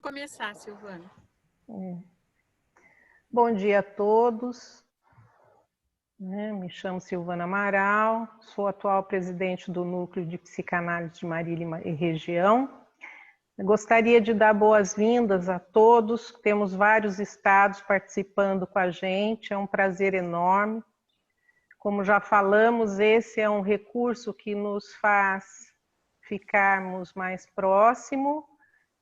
Começar, Silvana. Bom dia a todos. Me chamo Silvana Amaral, sou atual presidente do Núcleo de Psicanálise de Marília e Região. Gostaria de dar boas-vindas a todos, temos vários estados participando com a gente, é um prazer enorme. Como já falamos, esse é um recurso que nos faz ficarmos mais próximos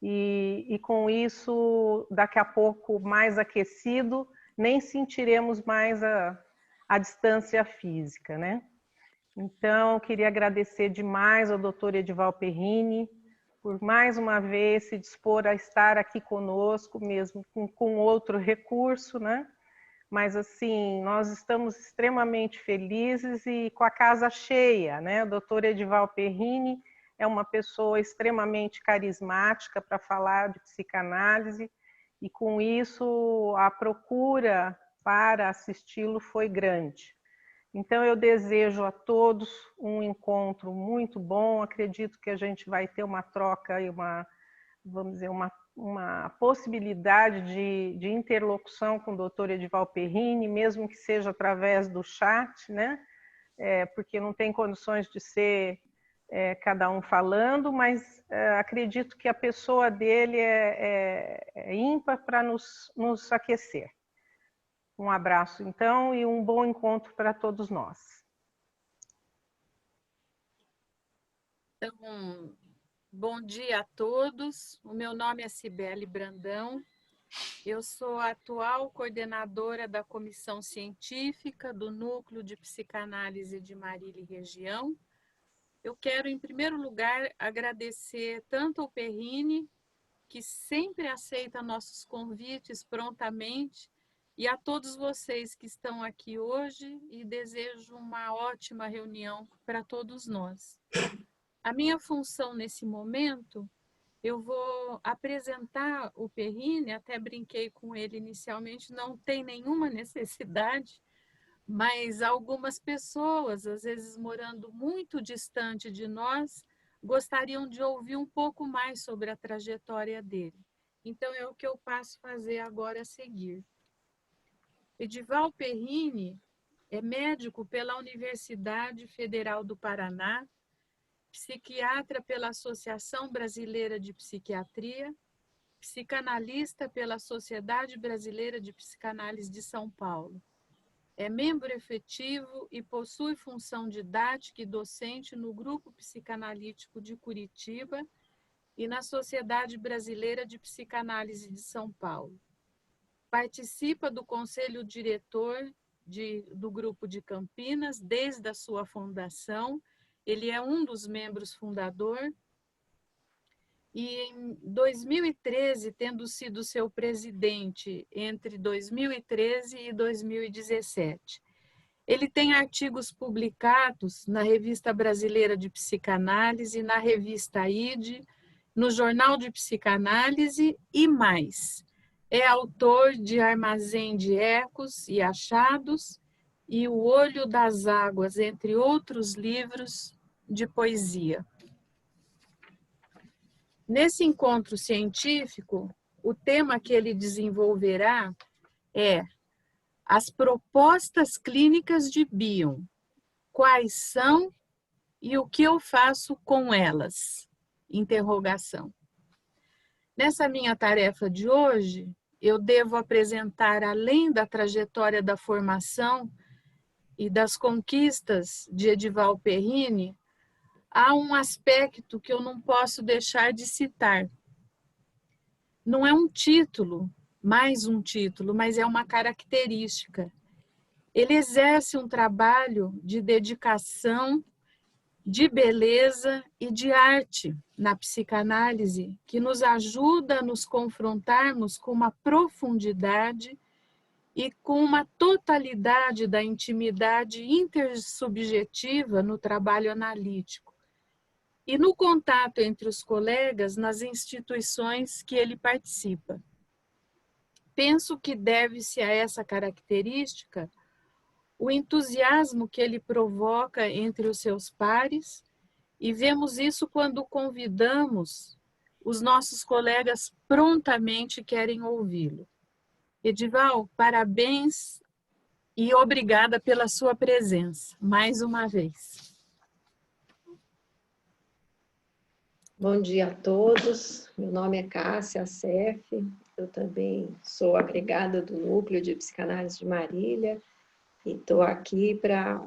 e com isso, daqui a pouco, mais aquecido, nem sentiremos mais a distância física, né? Então, queria agradecer demais ao doutor Edival Perrini por mais uma vez se dispor a estar aqui conosco, mesmo com outro recurso, né? Mas, assim, nós estamos extremamente felizes e com a casa cheia, né? O doutor Edival Perrini é uma pessoa extremamente carismática para falar de psicanálise e, com isso, a procura para assisti-lo foi grande. Então, eu desejo a todos um encontro muito bom, acredito que a gente vai ter uma troca e vamos dizer, uma possibilidade de interlocução com o doutor Edival Perrini, mesmo que seja através do chat, né? Porque não tem condições de ser cada um falando, mas acredito que a pessoa dele é ímpar para nos aquecer. Um abraço, então, e um bom encontro para todos nós. Então, bom dia a todos. O meu nome é Cibele Brandão. Eu sou a atual coordenadora da Comissão Científica do Núcleo de Psicanálise de Marília e Região. Eu quero, em primeiro lugar, agradecer tanto ao Perrini, que sempre aceita nossos convites prontamente, e a todos vocês que estão aqui hoje, e desejo uma ótima reunião para todos nós. A minha função nesse momento, eu vou apresentar o Perrini, até brinquei com ele inicialmente, não tem nenhuma necessidade, mas algumas pessoas, às vezes morando muito distante de nós, gostariam de ouvir um pouco mais sobre a trajetória dele. Então, é o que eu passo a fazer agora a seguir. Edival Perrini é médico pela Universidade Federal do Paraná, psiquiatra pela Associação Brasileira de Psiquiatria, psicanalista pela Sociedade Brasileira de Psicanálise de São Paulo. É membro efetivo e possui função didática e docente no Grupo Psicanalítico de Curitiba e na Sociedade Brasileira de Psicanálise de São Paulo. Participa do Conselho Diretor do Grupo de Campinas desde a sua fundação. Ele é um dos membros fundadores. E em 2013, tendo sido seu presidente entre 2013 e 2017. Ele tem artigos publicados na Revista Brasileira de Psicanálise, na Revista ID, no Jornal de Psicanálise e mais. É autor de Armazém de Ecos e Achados e O Olho das Águas, entre outros livros de poesia. Nesse encontro científico, o tema que ele desenvolverá é as propostas clínicas de Bion. Quais são e o que eu faço com elas? Interrogação. Nessa minha tarefa de hoje, eu devo apresentar, além da trajetória da formação e das conquistas de Edival Perrini, há um aspecto que eu não posso deixar de citar. Não é um título, mais um título, mas é uma característica. Ele exerce um trabalho de dedicação, de beleza e de arte na psicanálise que nos ajuda a nos confrontarmos com uma profundidade e com uma totalidade da intimidade intersubjetiva no trabalho analítico e no contato entre os colegas nas instituições que ele participa. Penso que deve-se a essa característica o entusiasmo que ele provoca entre os seus pares, e vemos isso quando convidamos os nossos colegas prontamente querem ouvi-lo. Edival, parabéns e obrigada pela sua presença, mais uma vez. Bom dia a todos, meu nome é Cássia Assef, eu também sou agregada do Núcleo de Psicanálise de Marília e estou aqui para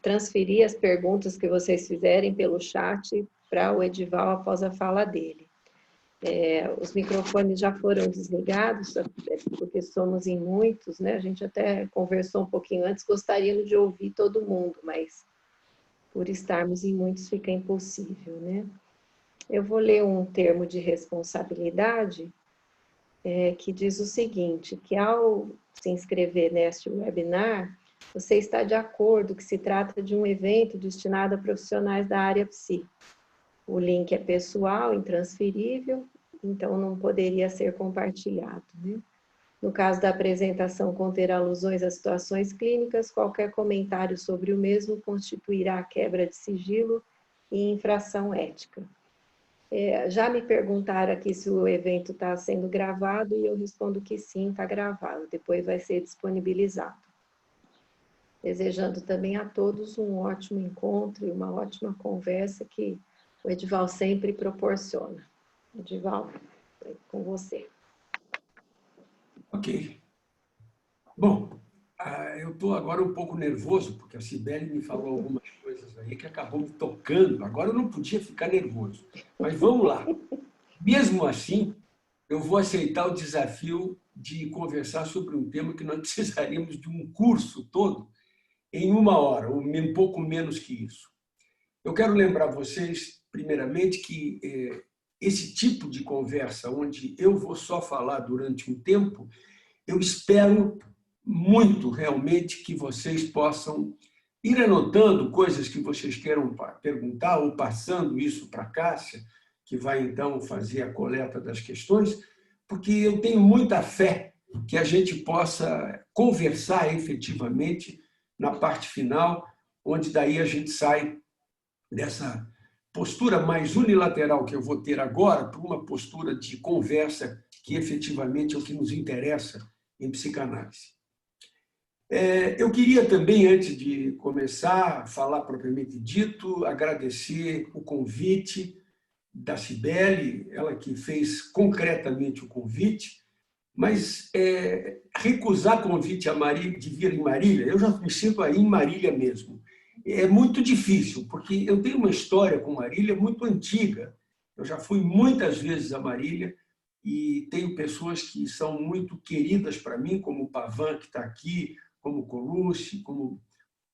transferir as perguntas que vocês fizerem pelo chat para o Edival após a fala dele. Os microfones já foram desligados, porque somos em muitos, né? A gente até conversou um pouquinho antes, gostaríamos de ouvir todo mundo, mas por estarmos em muitos fica impossível, né? Eu vou ler um termo de responsabilidade que diz o seguinte, que ao se inscrever neste webinar, você está de acordo que se trata de um evento destinado a profissionais da área psi. O link é pessoal, intransferível, então não poderia ser compartilhado, né? No caso da apresentação conter alusões a situações clínicas, qualquer comentário sobre o mesmo constituirá quebra de sigilo e infração ética. Já me perguntaram aqui se o evento está sendo gravado e eu respondo que sim, está gravado, depois vai ser disponibilizado. Desejando também a todos um ótimo encontro e uma ótima conversa que o Edival sempre proporciona. Edival, é com você. Ok. Bom, eu estou agora um pouco nervoso, porque a Cibele me falou algumas coisas aí que acabou me tocando. Agora eu não podia ficar nervoso. Mas vamos lá. Mesmo assim, eu vou aceitar o desafio de conversar sobre um tema que nós precisaríamos de um curso todo em 1 hora, ou um pouco menos que isso. Eu quero lembrar vocês, primeiramente, que esse tipo de conversa, onde eu vou só falar durante um tempo, eu espero muito, realmente, que vocês possam ir anotando coisas que vocês queiram perguntar, ou passando isso para a Cássia, que vai, então, fazer a coleta das questões, porque eu tenho muita fé que a gente possa conversar efetivamente na parte final, onde daí a gente sai dessa postura mais unilateral que eu vou ter agora para uma postura de conversa que efetivamente é o que nos interessa em psicanálise. Eu queria também, antes de começar a falar propriamente dito, agradecer o convite da Cibele, ela que fez concretamente o convite, mas recusar convite de vir em Marília, eu já me sinto aí em Marília mesmo. É muito difícil, porque eu tenho uma história com Marília muito antiga. Eu já fui muitas vezes a Marília e tenho pessoas que são muito queridas para mim, como o Pavan, que está aqui, como o Colucci, como...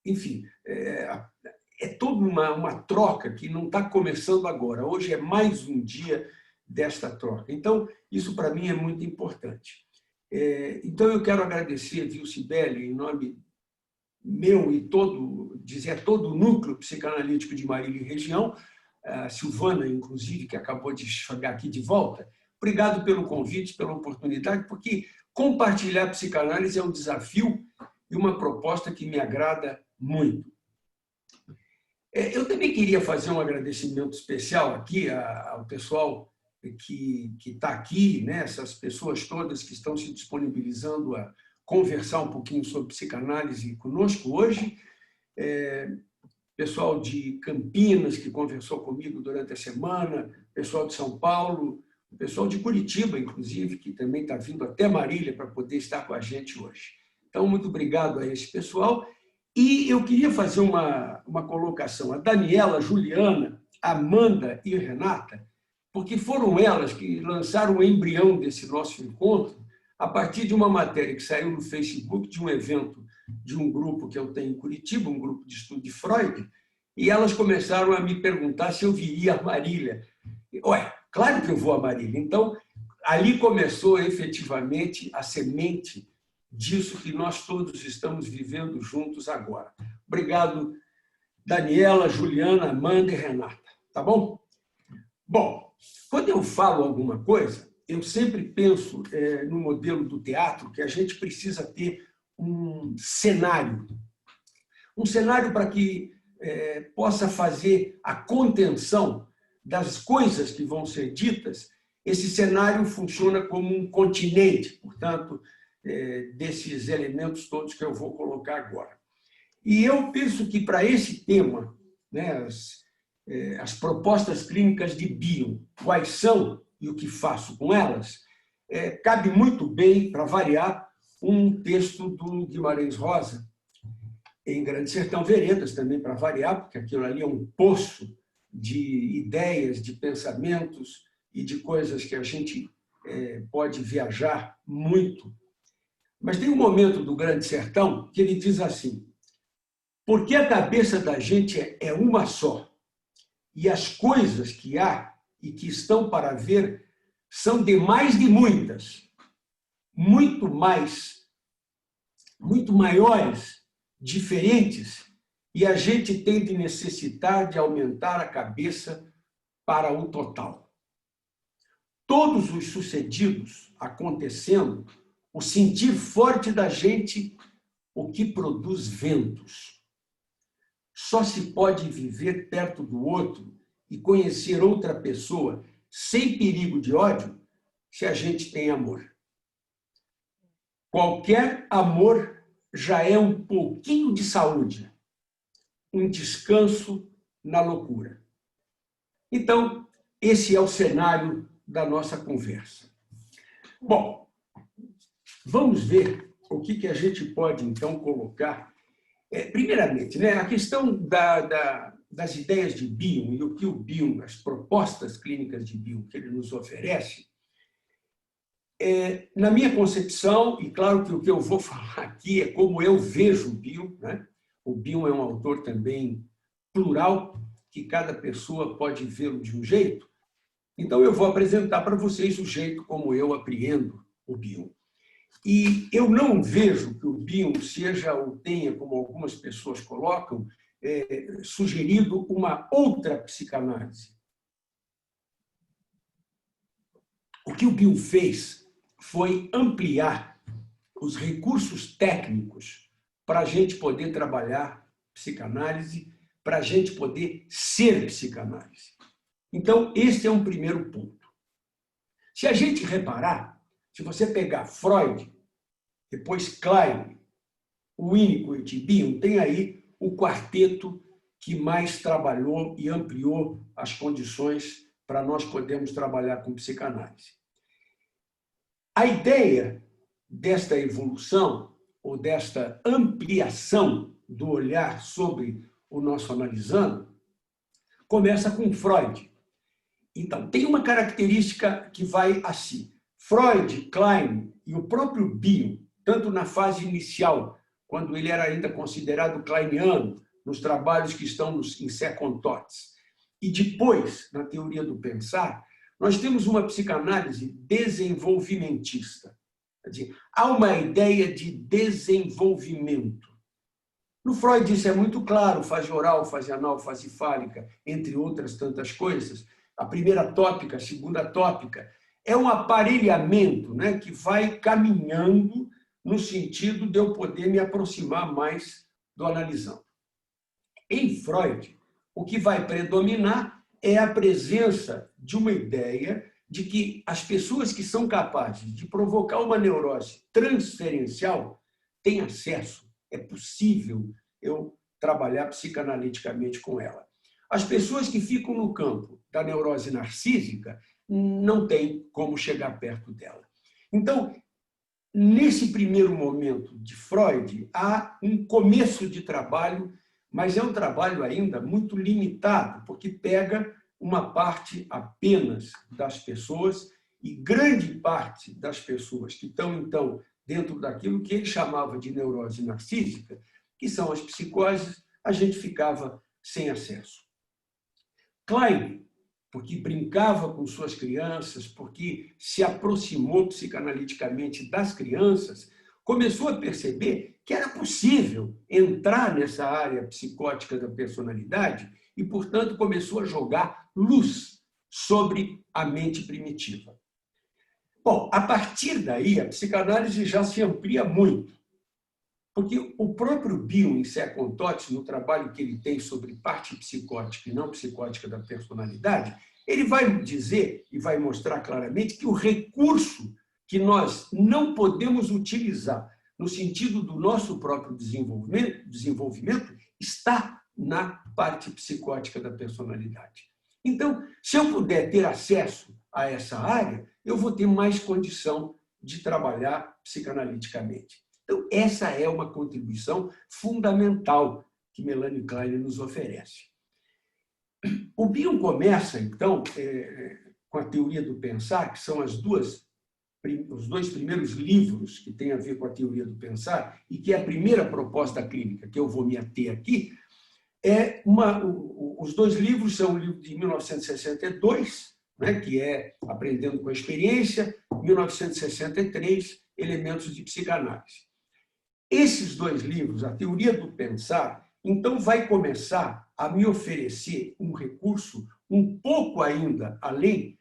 Enfim, é toda uma troca que não está começando agora. Hoje é mais um dia desta troca. Então, isso para mim é muito importante. Então, eu quero agradecer, viu, Cibele, em nome meu e todo o núcleo psicanalítico de Marília e região, a Silvana, inclusive, que acabou de chegar aqui de volta. Obrigado pelo convite, pela oportunidade, porque compartilhar psicanálise é um desafio e uma proposta que me agrada muito. Eu também queria fazer um agradecimento especial aqui ao pessoal que está aqui, né? Essas pessoas todas que estão se disponibilizando a conversar um pouquinho sobre psicanálise conosco hoje. Pessoal de Campinas, que conversou comigo durante a semana, pessoal de São Paulo, pessoal de Curitiba, inclusive, que também está vindo até Marília para poder estar com a gente hoje. Então, muito obrigado a esse pessoal. E eu queria fazer uma colocação. A Daniela, a Juliana, a Amanda e a Renata, porque foram elas que lançaram o embrião desse nosso encontro a partir de uma matéria que saiu no Facebook de um evento de um grupo que eu tenho em Curitiba, um grupo de estudo de Freud, e elas começaram a me perguntar se eu viria a Marília. Ué, claro que eu vou a Marília. Então, ali começou efetivamente a semente disso que nós todos estamos vivendo juntos agora. Obrigado, Daniela, Juliana, Amanda e Renata. Tá bom? Bom, quando eu falo alguma coisa, eu sempre penso no modelo do teatro que a gente precisa ter um cenário para que possa fazer a contenção das coisas que vão ser ditas, esse cenário funciona como um continente, portanto, desses elementos todos que eu vou colocar agora. E eu penso que, para esse tema, né, as propostas clínicas de Bion, quais são e o que faço com elas, cabe muito bem, para variar, um texto do Guimarães Rosa, em Grande Sertão Veredas, também para variar, porque aquilo ali é um poço de ideias, de pensamentos e de coisas que a gente pode viajar muito. Mas tem um momento do Grande Sertão que ele diz assim: porque a cabeça da gente é uma só, e as coisas que há e que estão para ver são demais de muitas, muito maiores, diferentes, e a gente tem de necessitar de aumentar a cabeça para o total. Todos os sucedidos acontecendo, o sentir forte da gente, o que produz ventos. Só se pode viver perto do outro e conhecer outra pessoa sem perigo de ódio se a gente tem amor. Qualquer amor já é um pouquinho de saúde, um descanso na loucura. Então, esse é o cenário da nossa conversa. Bom, vamos ver o que a gente pode, então, colocar. Primeiramente, né, a questão das ideias de Bion e o que o Bion, as propostas clínicas de Bion que ele nos oferece, na minha concepção, e claro que o que eu vou falar aqui é como eu vejo o Bion, né? O Bion é um autor também plural, que cada pessoa pode vê-lo de um jeito. Então, eu vou apresentar para vocês o jeito como eu apreendo o Bion. E eu não vejo que o Bion seja ou tenha, como algumas pessoas colocam, sugerido uma outra psicanálise. O que o Bion fez foi ampliar os recursos técnicos para a gente poder trabalhar psicanálise, para a gente poder ser psicanálise. Então, esse é um primeiro ponto. Se a gente reparar, se você pegar Freud, depois Klein, Winnicott e Bion, tem aí o quarteto que mais trabalhou e ampliou as condições para nós podermos trabalhar com psicanálise. A ideia desta evolução, ou desta ampliação do olhar sobre o nosso analisando, começa com Freud. Então, tem uma característica que vai assim. Freud, Klein e o próprio Bion, tanto na fase inicial, quando ele era ainda considerado kleiniano, nos trabalhos que estão em Second Thoughts, e depois, na teoria do pensar, nós temos uma psicanálise desenvolvimentista. Quer dizer, há uma ideia de desenvolvimento. No Freud isso é muito claro, fase oral, fase anal, fase fálica, entre outras tantas coisas. A primeira tópica, a segunda tópica, é um aparelhamento, né, que vai caminhando no sentido de eu poder me aproximar mais do analisando. Em Freud, o que vai predominar é a presença de uma ideia de que as pessoas que são capazes de provocar uma neurose transferencial têm acesso, é possível eu trabalhar psicanaliticamente com ela. As pessoas que ficam no campo da neurose narcísica não têm como chegar perto dela. Então, nesse primeiro momento de Freud, há um começo de trabalho, mas é um trabalho ainda muito limitado, porque pega uma parte apenas das pessoas e grande parte das pessoas que estão, então, dentro daquilo que ele chamava de neurose narcísica, que são as psicoses, a gente ficava sem acesso. Klein, porque brincava com suas crianças, porque se aproximou psicanaliticamente das crianças, começou a perceber que era possível entrar nessa área psicótica da personalidade e, portanto, começou a jogar luz sobre a mente primitiva. Bom, a partir daí, a psicanálise já se amplia muito, porque o próprio Bion, em Second Thoughts, no trabalho que ele tem sobre parte psicótica e não psicótica da personalidade, Ele vai dizer e vai mostrar claramente que o recurso que nós não podemos utilizar no sentido do nosso próprio desenvolvimento está na parte psicótica da personalidade. Então, se eu puder ter acesso a essa área, eu vou ter mais condição de trabalhar psicanaliticamente. Então, essa é uma contribuição fundamental que Melanie Klein nos oferece. O Bion começa, então, com a teoria do pensar, que são os dois primeiros livros que têm a ver com a teoria do pensar, e que é a primeira proposta clínica que eu vou me ater aqui. Os dois livros são o livro de 1962, né, que é Aprendendo com a Experiência, 1963, Elementos de Psicanálise. Esses dois livros, a teoria do pensar, então vai começar a me oferecer um recurso um pouco ainda além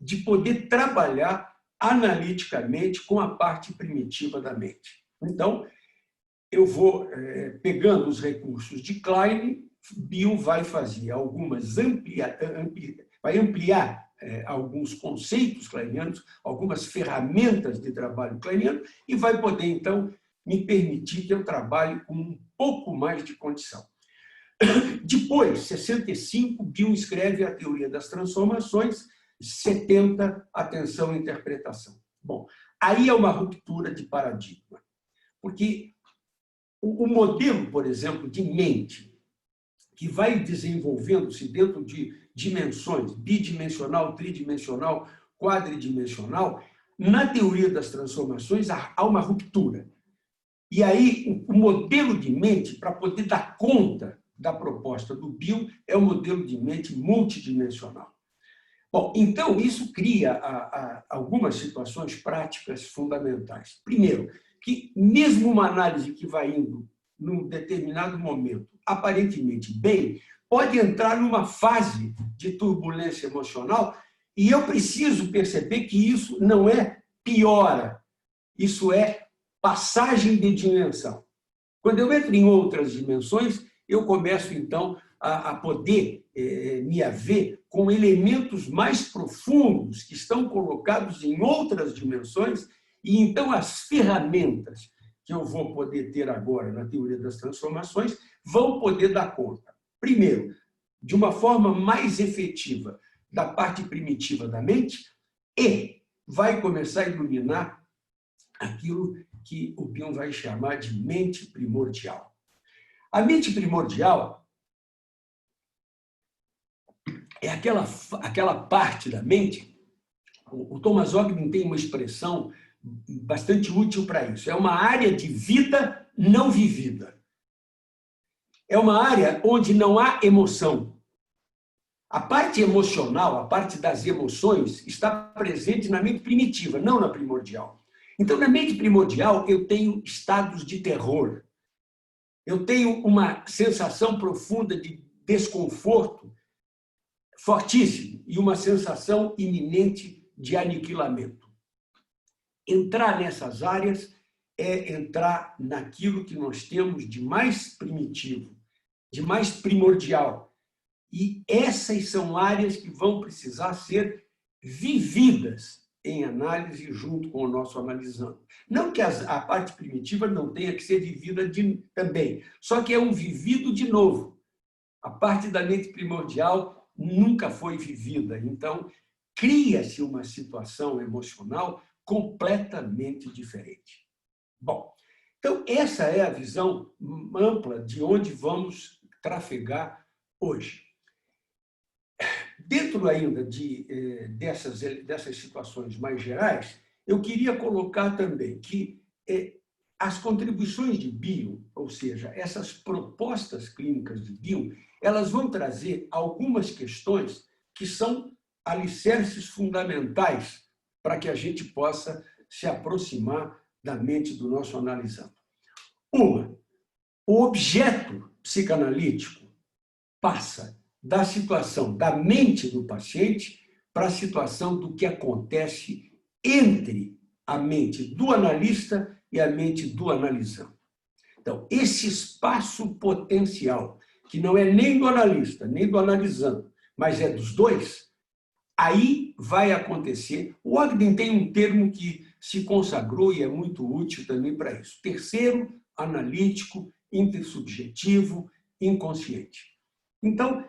de poder trabalhar analiticamente com a parte primitiva da mente. Então, eu vou pegando os recursos de Klein, Bion vai fazer vai ampliar alguns conceitos kleinianos, algumas ferramentas de trabalho kleiniano, e vai poder, então, me permitir que eu trabalhe com um pouco mais de condição. Depois, 65, Bion escreve a teoria das transformações, 70, atenção e interpretação. Bom, aí é uma ruptura de paradigma, porque o modelo, por exemplo, de mente, que vai desenvolvendo-se dentro de dimensões, bidimensional, tridimensional, quadridimensional, na teoria das transformações há uma ruptura. E aí, o modelo de mente, para poder dar conta da proposta do Bion, é o modelo de mente multidimensional. Bom, então, isso cria algumas situações práticas fundamentais. Primeiro, que mesmo uma análise que vai indo num determinado momento, aparentemente bem, pode entrar numa fase de turbulência emocional, e eu preciso perceber que isso não é piora, isso é passagem de dimensão. Quando eu entro em outras dimensões, eu começo, então, a poder me haver com elementos mais profundos que estão colocados em outras dimensões, e então as ferramentas que eu vou poder ter agora na teoria das transformações vão poder dar conta. Primeiro, de uma forma mais efetiva da parte primitiva da mente, e vai começar a iluminar aquilo que o Bion vai chamar de mente primordial. A mente primordial é aquela parte da mente. O Thomas Ogden tem uma expressão bastante útil para isso. É uma área de vida não vivida. É uma área onde não há emoção. A parte emocional, a parte das emoções, está presente na mente primitiva, não na primordial. Então, na mente primordial, eu tenho estados de terror. Eu tenho uma sensação profunda de desconforto fortíssimo e uma sensação iminente de aniquilamento. Entrar nessas áreas é entrar naquilo que nós temos de mais primitivo, de mais primordial. E essas são áreas que vão precisar ser vividas em análise junto com o nosso analisando. Não que a parte primitiva não tenha que ser vivida também, só que é um vivido de novo. A parte da mente primordial nunca foi vivida, então cria-se uma situação emocional completamente diferente. Bom, então essa é a visão ampla de onde vamos trafegar hoje. Dentro ainda dessas situações mais gerais, eu queria colocar também que as contribuições de Bion, ou seja, essas propostas clínicas de Bion, elas vão trazer algumas questões que são alicerces fundamentais para que a gente possa se aproximar da mente do nosso analisando. Uma, o objeto psicanalítico passa da situação da mente do paciente para a situação do que acontece entre a mente do analista e a mente do analisando. Então, esse espaço potencial, que não é nem do analista, nem do analisando, mas é dos dois, aí vai acontecer. O Ogden tem um termo que se consagrou e é muito útil também para isso. Terceiro, analítico, intersubjetivo, inconsciente. Então,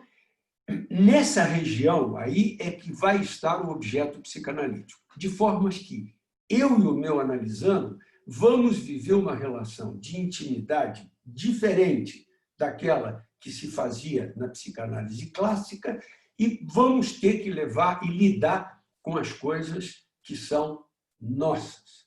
nessa região aí é que vai estar o objeto psicanalítico, de formas que eu e o meu analisando vamos viver uma relação de intimidade diferente daquela que se fazia na psicanálise clássica e vamos ter que levar e lidar com as coisas que são nossas.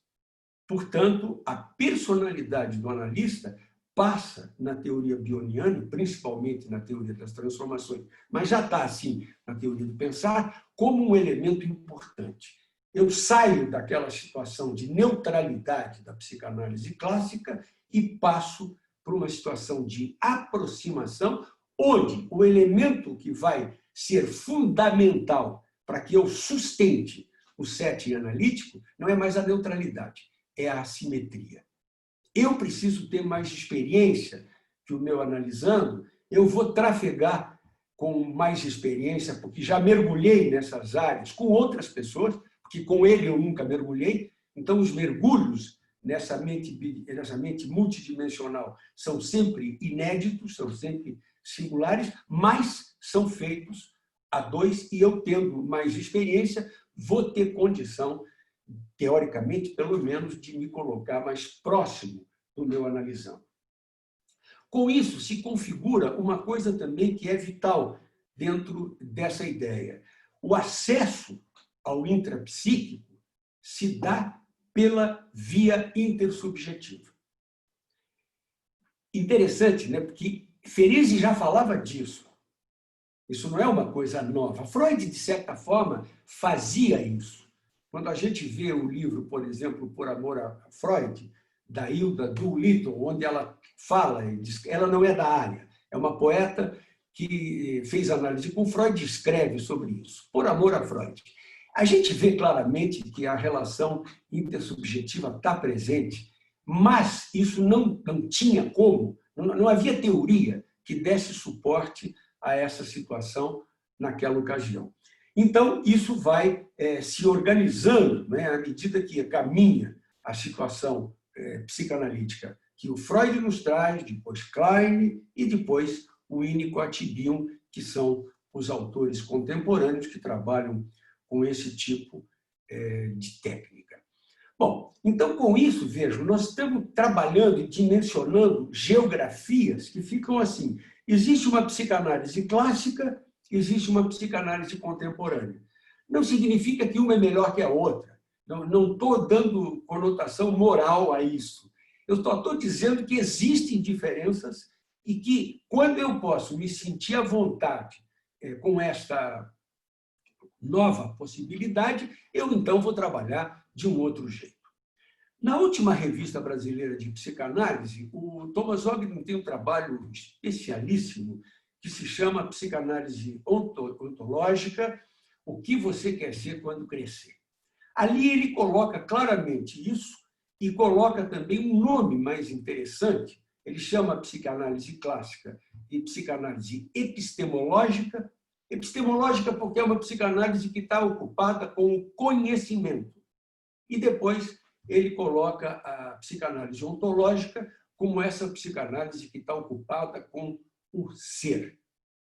Portanto, a personalidade do analista passa na teoria bioniana, principalmente na teoria das transformações, mas já está assim na teoria do pensar, como um elemento importante. Eu saio daquela situação de neutralidade da psicanálise clássica e passo para uma situação de aproximação, onde o elemento que vai ser fundamental para que eu sustente o setting analítico não é mais a neutralidade, é a assimetria. Eu preciso ter mais experiência que o meu analisando, eu vou trafegar com mais experiência, porque já mergulhei nessas áreas com outras pessoas, porque com ele eu nunca mergulhei, então os mergulhos nessa mente multidimensional são sempre inéditos, são sempre singulares, mas são feitos a dois, e eu tendo mais experiência, vou ter condição, teoricamente, pelo menos, de me colocar mais próximo do meu analisando. Com isso, se configura uma coisa também que é vital dentro dessa ideia. O acesso ao intrapsíquico se dá pela via intersubjetiva. Interessante, né? Porque Ferenczi já falava disso. Isso não é uma coisa nova. Freud, de certa forma, fazia isso. Quando a gente vê o livro, por exemplo, Por Amor a Freud, da Hilda Doolittle, onde ela fala, ela não é da área, é uma poeta que fez análise com Freud e escreve sobre isso. Por Amor a Freud. A gente vê claramente que a relação intersubjetiva está presente, mas isso não tinha como, não havia teoria que desse suporte a essa situação naquela ocasião. Então, isso vai se organizando, né, à medida que caminha a situação psicanalítica que o Freud nos traz, depois Klein e depois o Winnicott e Bion, que são os autores contemporâneos que trabalham com esse tipo de técnica. Bom, então, com isso, vejam, nós estamos trabalhando e dimensionando geografias que ficam assim. Existe uma psicanálise clássica, existe uma psicanálise contemporânea. Não significa que uma é melhor que a outra. Não estou dando conotação moral a isso. Eu estou dizendo que existem diferenças e que, quando eu posso me sentir à vontade com esta nova possibilidade, eu então vou trabalhar de um outro jeito. Na última revista brasileira de psicanálise, o Thomas Ogden tem um trabalho especialíssimo que se chama Psicanálise Ontológica, o que você quer ser quando crescer. Ali ele coloca claramente isso e coloca também um nome mais interessante. Ele chama a psicanálise clássica de psicanálise epistemológica. Epistemológica porque é uma psicanálise que está ocupada com o conhecimento. E depois ele coloca a psicanálise ontológica como essa psicanálise que está ocupada com o ser,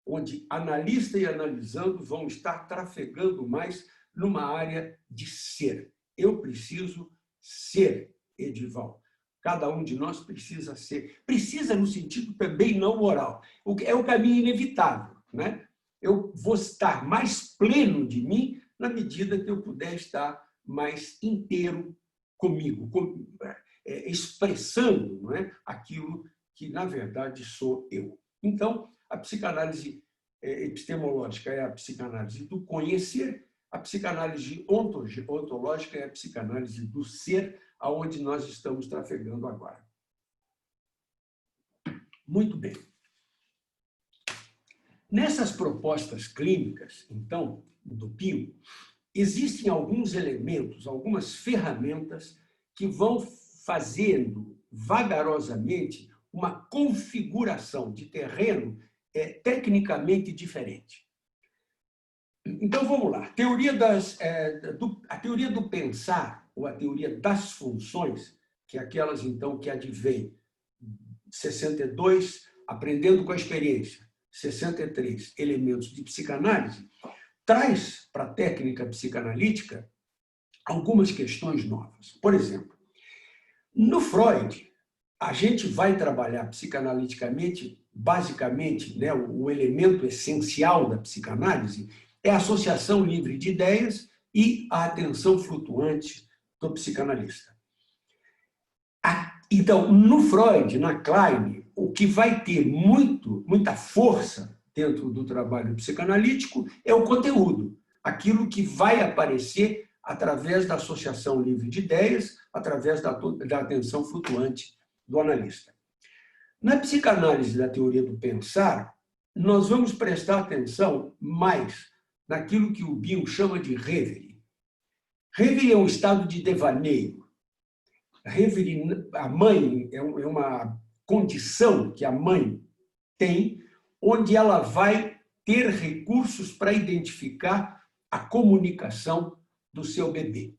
onde analista e analisando vão estar trafegando mais numa área de ser. Eu preciso ser, Edival. Cada um de nós precisa ser. Precisa no sentido também não moral. É o caminho inevitável, né? Eu vou estar mais pleno de mim na medida que eu puder estar mais inteiro comigo, expressando, não é, aquilo que, na verdade, sou eu. Então, a psicanálise epistemológica é a psicanálise do conhecer, a psicanálise ontológica é a psicanálise do ser, aonde nós estamos trafegando agora. Muito bem. Nessas propostas clínicas, então, do Pio, existem alguns elementos, algumas ferramentas que vão fazendo vagarosamente uma configuração de terreno tecnicamente diferente. Então, vamos lá. A teoria do pensar, ou a teoria das funções, que é aquelas, então, que advém 62, aprendendo com a experiência, 63, elementos de psicanálise, traz para a técnica psicanalítica algumas questões novas. Por exemplo, no Freud, a gente vai trabalhar psicanaliticamente, basicamente, né, o elemento essencial da psicanálise é a associação livre de ideias e a atenção flutuante do psicanalista. Então, no Freud, na Klein, o que vai ter muita força dentro do trabalho psicanalítico é o conteúdo, aquilo que vai aparecer através da associação livre de ideias, através da atenção flutuante do analista. Na psicanálise da teoria do pensar, nós vamos prestar atenção mais naquilo que o Bion chama de reverie. Reverie é um estado de devaneio. Reverie, a mãe, é uma condição que a mãe tem, onde ela vai ter recursos para identificar a comunicação do seu bebê.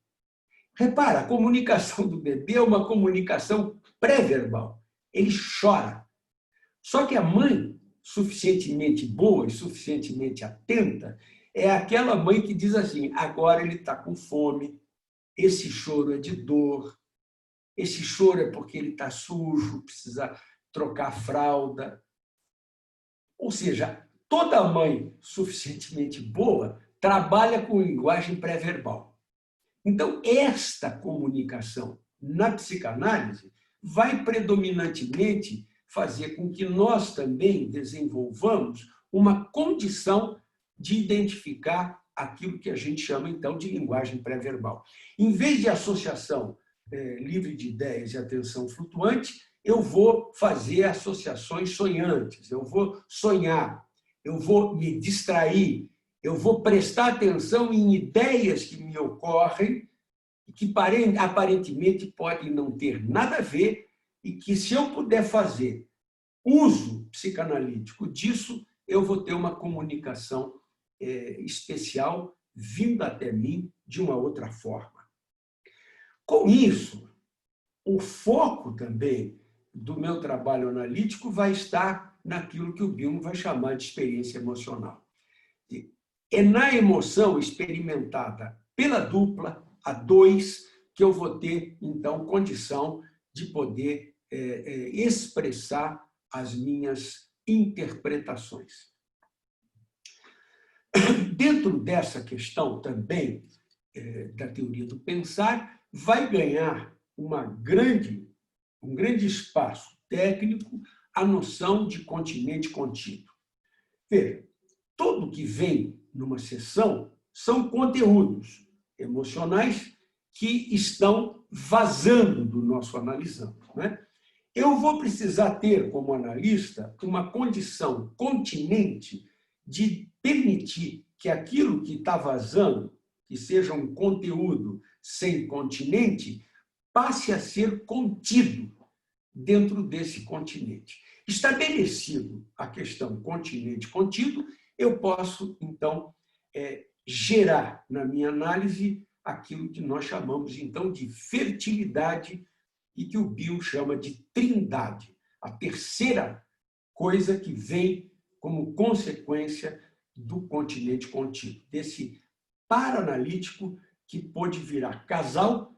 Repara, a comunicação do bebê é uma comunicação pré-verbal. Ele chora. Só que a mãe, suficientemente boa e suficientemente atenta, é aquela mãe que diz assim, agora ele está com fome, esse choro é de dor, esse choro é porque ele está sujo, precisa trocar a fralda. Ou seja, toda mãe suficientemente boa trabalha com linguagem pré-verbal. Então, esta comunicação na psicanálise vai predominantemente fazer com que nós também desenvolvamos uma condição de identificar aquilo que a gente chama, então, de linguagem pré-verbal. Em vez de associação livre de ideias e atenção flutuante, eu vou fazer associações sonhantes, eu vou sonhar, eu vou me distrair, eu vou prestar atenção em ideias que me ocorrem e que aparentemente podem não ter nada a ver e que, se eu puder fazer uso psicanalítico disso, eu vou ter uma comunicação especial vindo até mim de uma outra forma. Com isso, o foco também do meu trabalho analítico vai estar naquilo que o Bion vai chamar de experiência emocional. É na emoção experimentada pela dupla, a dois, que eu vou ter, então, condição de poder expressar as minhas interpretações. Dentro dessa questão também da teoria do pensar, vai ganhar um grande espaço técnico a noção de continente contínuo. Veja, tudo que vem numa sessão são conteúdos emocionais que estão vazando do nosso analisando, né? Eu vou precisar ter, como analista, uma condição continente de permitir que aquilo que está vazando, que seja um conteúdo sem continente, passe a ser contido dentro desse continente. Estabelecido a questão continente contido, eu posso, então, gerar na minha análise aquilo que nós chamamos, então, de fertilidade e que o Bion chama de trindade, a terceira coisa que vem como consequência do continente contínuo, desse paranalítico que pode virar casal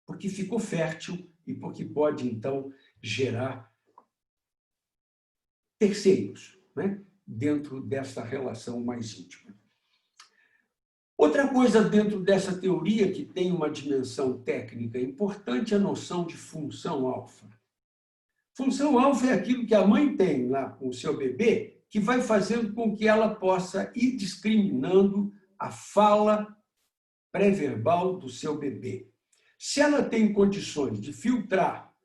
porque ficou fértil e porque pode, então, gerar terceiros, né, dentro dessa relação mais íntima. Outra coisa dentro dessa teoria que tem uma dimensão técnica importante é a noção de função alfa. Função alfa é aquilo que a mãe tem lá com o seu bebê, que vai fazendo com que ela possa ir discriminando a fala pré-verbal do seu bebê. Se ela tem condições de filtrar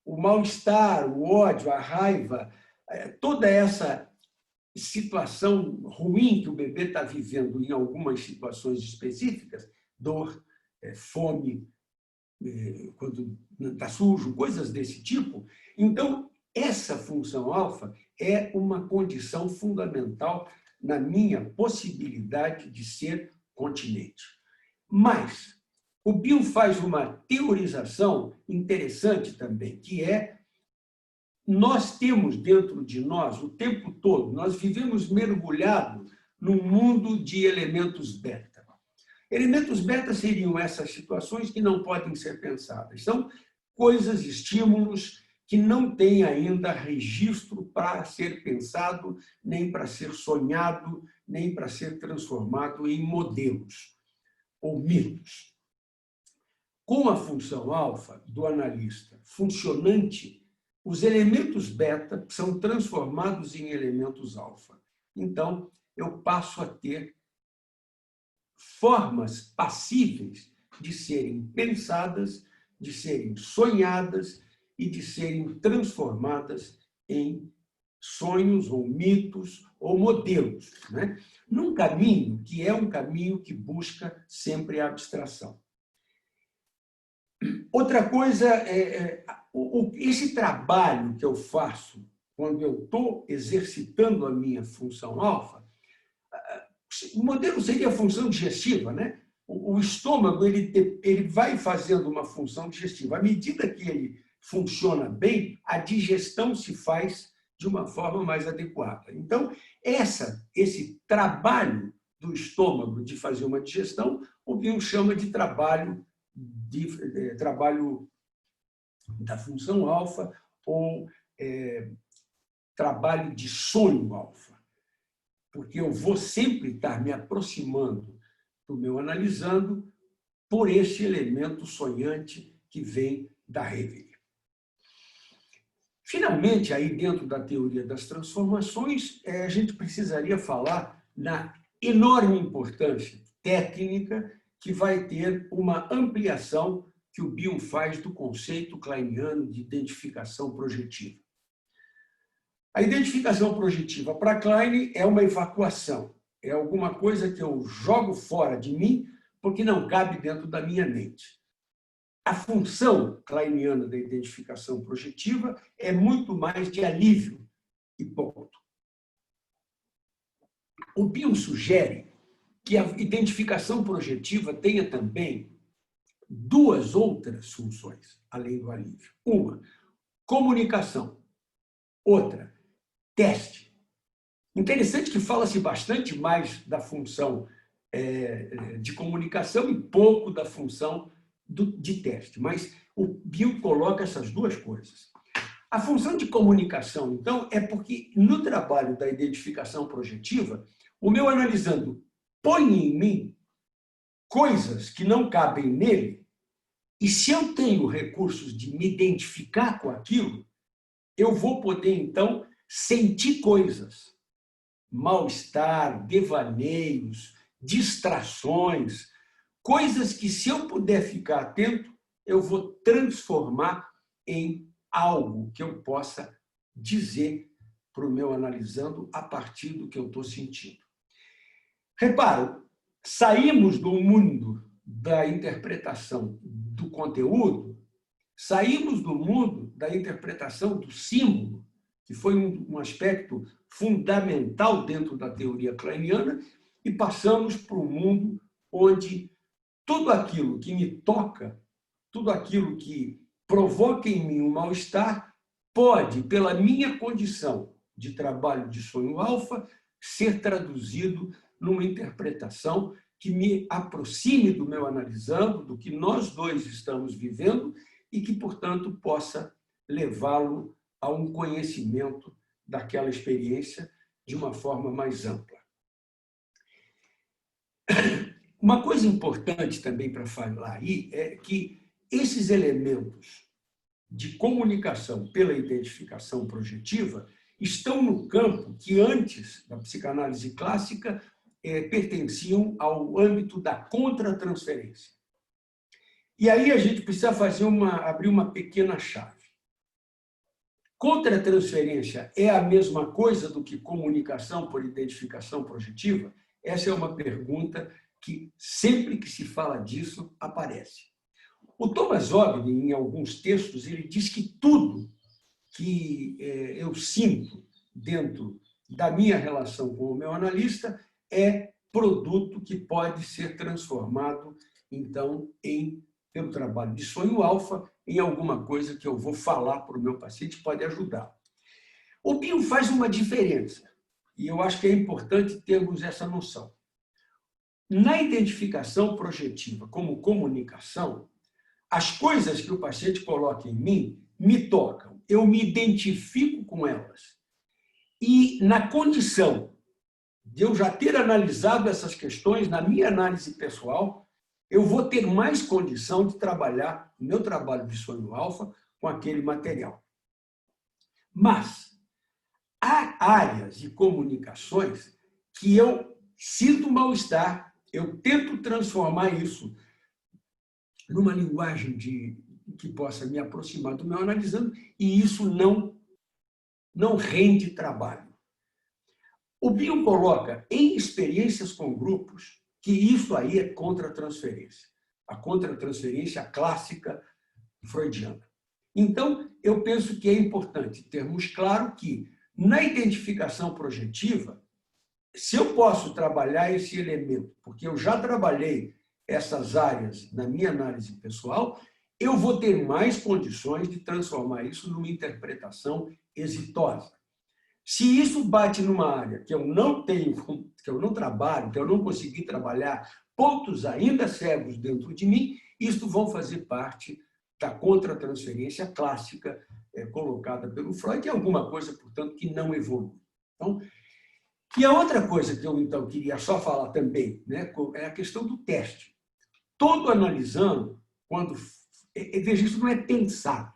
o mal-estar, o ódio, a raiva, toda essa situação ruim que o bebê está vivendo em algumas situações específicas, dor, fome, quando está sujo, coisas desse tipo. Então, essa função alfa é uma condição fundamental na minha possibilidade de ser continente. Mas o Bill faz uma teorização interessante também, que é: nós temos dentro de nós, o tempo todo, nós vivemos mergulhados num mundo de elementos beta. Elementos beta seriam essas situações que não podem ser pensadas. São coisas, estímulos que não têm ainda registro para ser pensado, nem para ser sonhado, nem para ser transformado em modelos ou mitos. Com a função alfa do analista funcionante, os elementos beta são transformados em elementos alfa. Então, eu passo a ter formas passíveis de serem pensadas, de serem sonhadas e de serem transformadas em sonhos ou mitos ou modelos, né? Num caminho que é um caminho que busca sempre a abstração. Outra coisa esse trabalho que eu faço quando eu estou exercitando a minha função alfa, o modelo seria a função digestiva, né? O estômago ele vai fazendo uma função digestiva. À medida que ele funciona bem, a digestão se faz de uma forma mais adequada. Então, esse trabalho do estômago de fazer uma digestão, o Bill chama de trabalho da função alfa ou trabalho de sonho alfa, porque eu vou sempre estar me aproximando do meu analisando por esse elemento sonhante que vem da Reveille. Finalmente, aí dentro da teoria das transformações, a gente precisaria falar na enorme importância técnica que vai ter uma ampliação que o Bill faz do conceito kleiniano de identificação projetiva. A identificação projetiva para Klein é uma evacuação, é alguma coisa que eu jogo fora de mim porque não cabe dentro da minha mente. A função kleiniana da identificação projetiva é muito mais de alívio e ponto. O Bill sugere que a identificação projetiva tenha também duas outras funções, além do alívio. Uma, comunicação. Outra, teste. Interessante que fala-se bastante mais da função de comunicação e pouco da função de teste, mas o Bill coloca essas duas coisas. A função de comunicação, então, é porque no trabalho da identificação projetiva, o meu analisando põe em mim coisas que não cabem nele, e se eu tenho recursos de me identificar com aquilo, eu vou poder, então, sentir coisas, mal-estar, devaneios, distrações, coisas que, se eu puder ficar atento, eu vou transformar em algo que eu possa dizer para o meu analisando a partir do que eu estou sentindo. Reparo, saímos do mundo da interpretação do conteúdo, saímos do mundo da interpretação do símbolo, que foi um aspecto fundamental dentro da teoria kleiniana, e passamos para um mundo onde tudo aquilo que me toca, tudo aquilo que provoca em mim um mal-estar, pode, pela minha condição de trabalho de sonho alfa, ser traduzido numa interpretação que me aproxime do meu analisando, do que nós dois estamos vivendo e que, portanto, possa levá-lo a um conhecimento daquela experiência de uma forma mais ampla. Uma coisa importante também para falar aí é que esses elementos de comunicação pela identificação projetiva estão no campo que antes da psicanálise clássica pertenciam ao âmbito da contratransferência. E aí a gente precisa abrir uma pequena chave. Contratransferência é a mesma coisa do que comunicação por identificação projetiva? Essa é uma pergunta que, sempre que se fala disso, aparece. O Thomas Hobbes, em alguns textos, ele diz que tudo que eu sinto dentro da minha relação com o meu analista é produto que pode ser transformado, então, pelo trabalho de sonho alfa, em alguma coisa que eu vou falar para o meu paciente, pode ajudar. O BIM faz uma diferença, e eu acho que é importante termos essa noção. Na identificação projetiva como comunicação, as coisas que o paciente coloca em mim me tocam, eu me identifico com elas. E na condição de eu já ter analisado essas questões na minha análise pessoal, eu vou ter mais condição de trabalhar o meu trabalho de sonho alfa com aquele material. Mas há áreas de comunicações que eu sinto mal-estar, eu tento transformar isso numa linguagem que possa me aproximar do meu analisando, e isso não rende trabalho. O BIM coloca em experiências com grupos que isso aí é contra-transferência. A contra-transferência clássica freudiana. Então, eu penso que é importante termos claro que, na identificação projetiva, se eu posso trabalhar esse elemento, porque eu já trabalhei essas áreas na minha análise pessoal, eu vou ter mais condições de transformar isso numa interpretação exitosa. Se isso bate numa área que eu não tenho, que eu não trabalho, que eu não consegui trabalhar, pontos ainda cegos dentro de mim, isto vão fazer parte da contra-transferência clássica colocada pelo Freud, e alguma coisa, portanto, que não evolui. Então, e a outra coisa que eu, então, queria só falar também, né, é a questão do teste. Todo analisando, quando... Veja, isso não é pensado.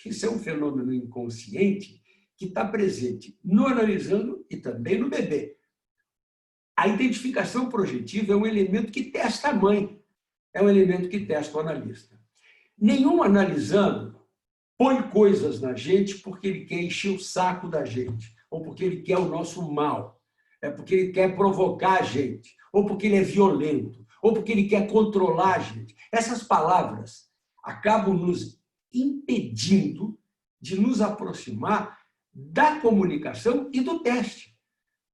Isso é um fenômeno inconsciente que está presente no analisando e também no bebê. A identificação projetiva é um elemento que testa a mãe, é um elemento que testa o analista. Nenhum analisando põe coisas na gente porque ele quer encher o saco da gente, ou porque ele quer o nosso mal, é porque ele quer provocar a gente, ou porque ele é violento, ou porque ele quer controlar a gente. Essas palavras acabam nos impedindo de nos aproximar da comunicação e do teste.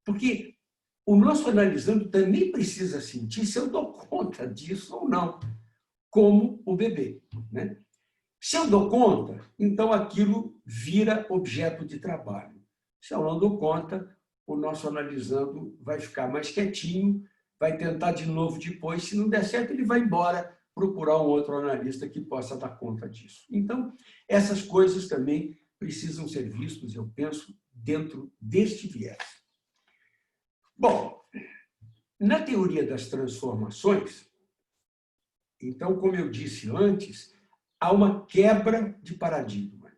Porque o nosso analisando também precisa sentir se eu dou conta disso ou não, como o bebê, né? Se eu dou conta, então aquilo vira objeto de trabalho. Se eu não dou conta, o nosso analisando vai ficar mais quietinho, vai tentar de novo depois, se não der certo, ele vai embora procurar um outro analista que possa dar conta disso. Então, essas coisas também precisam ser vistas, eu penso, dentro deste viés. Bom, na teoria das transformações, então, como eu disse antes, há uma quebra de paradigma,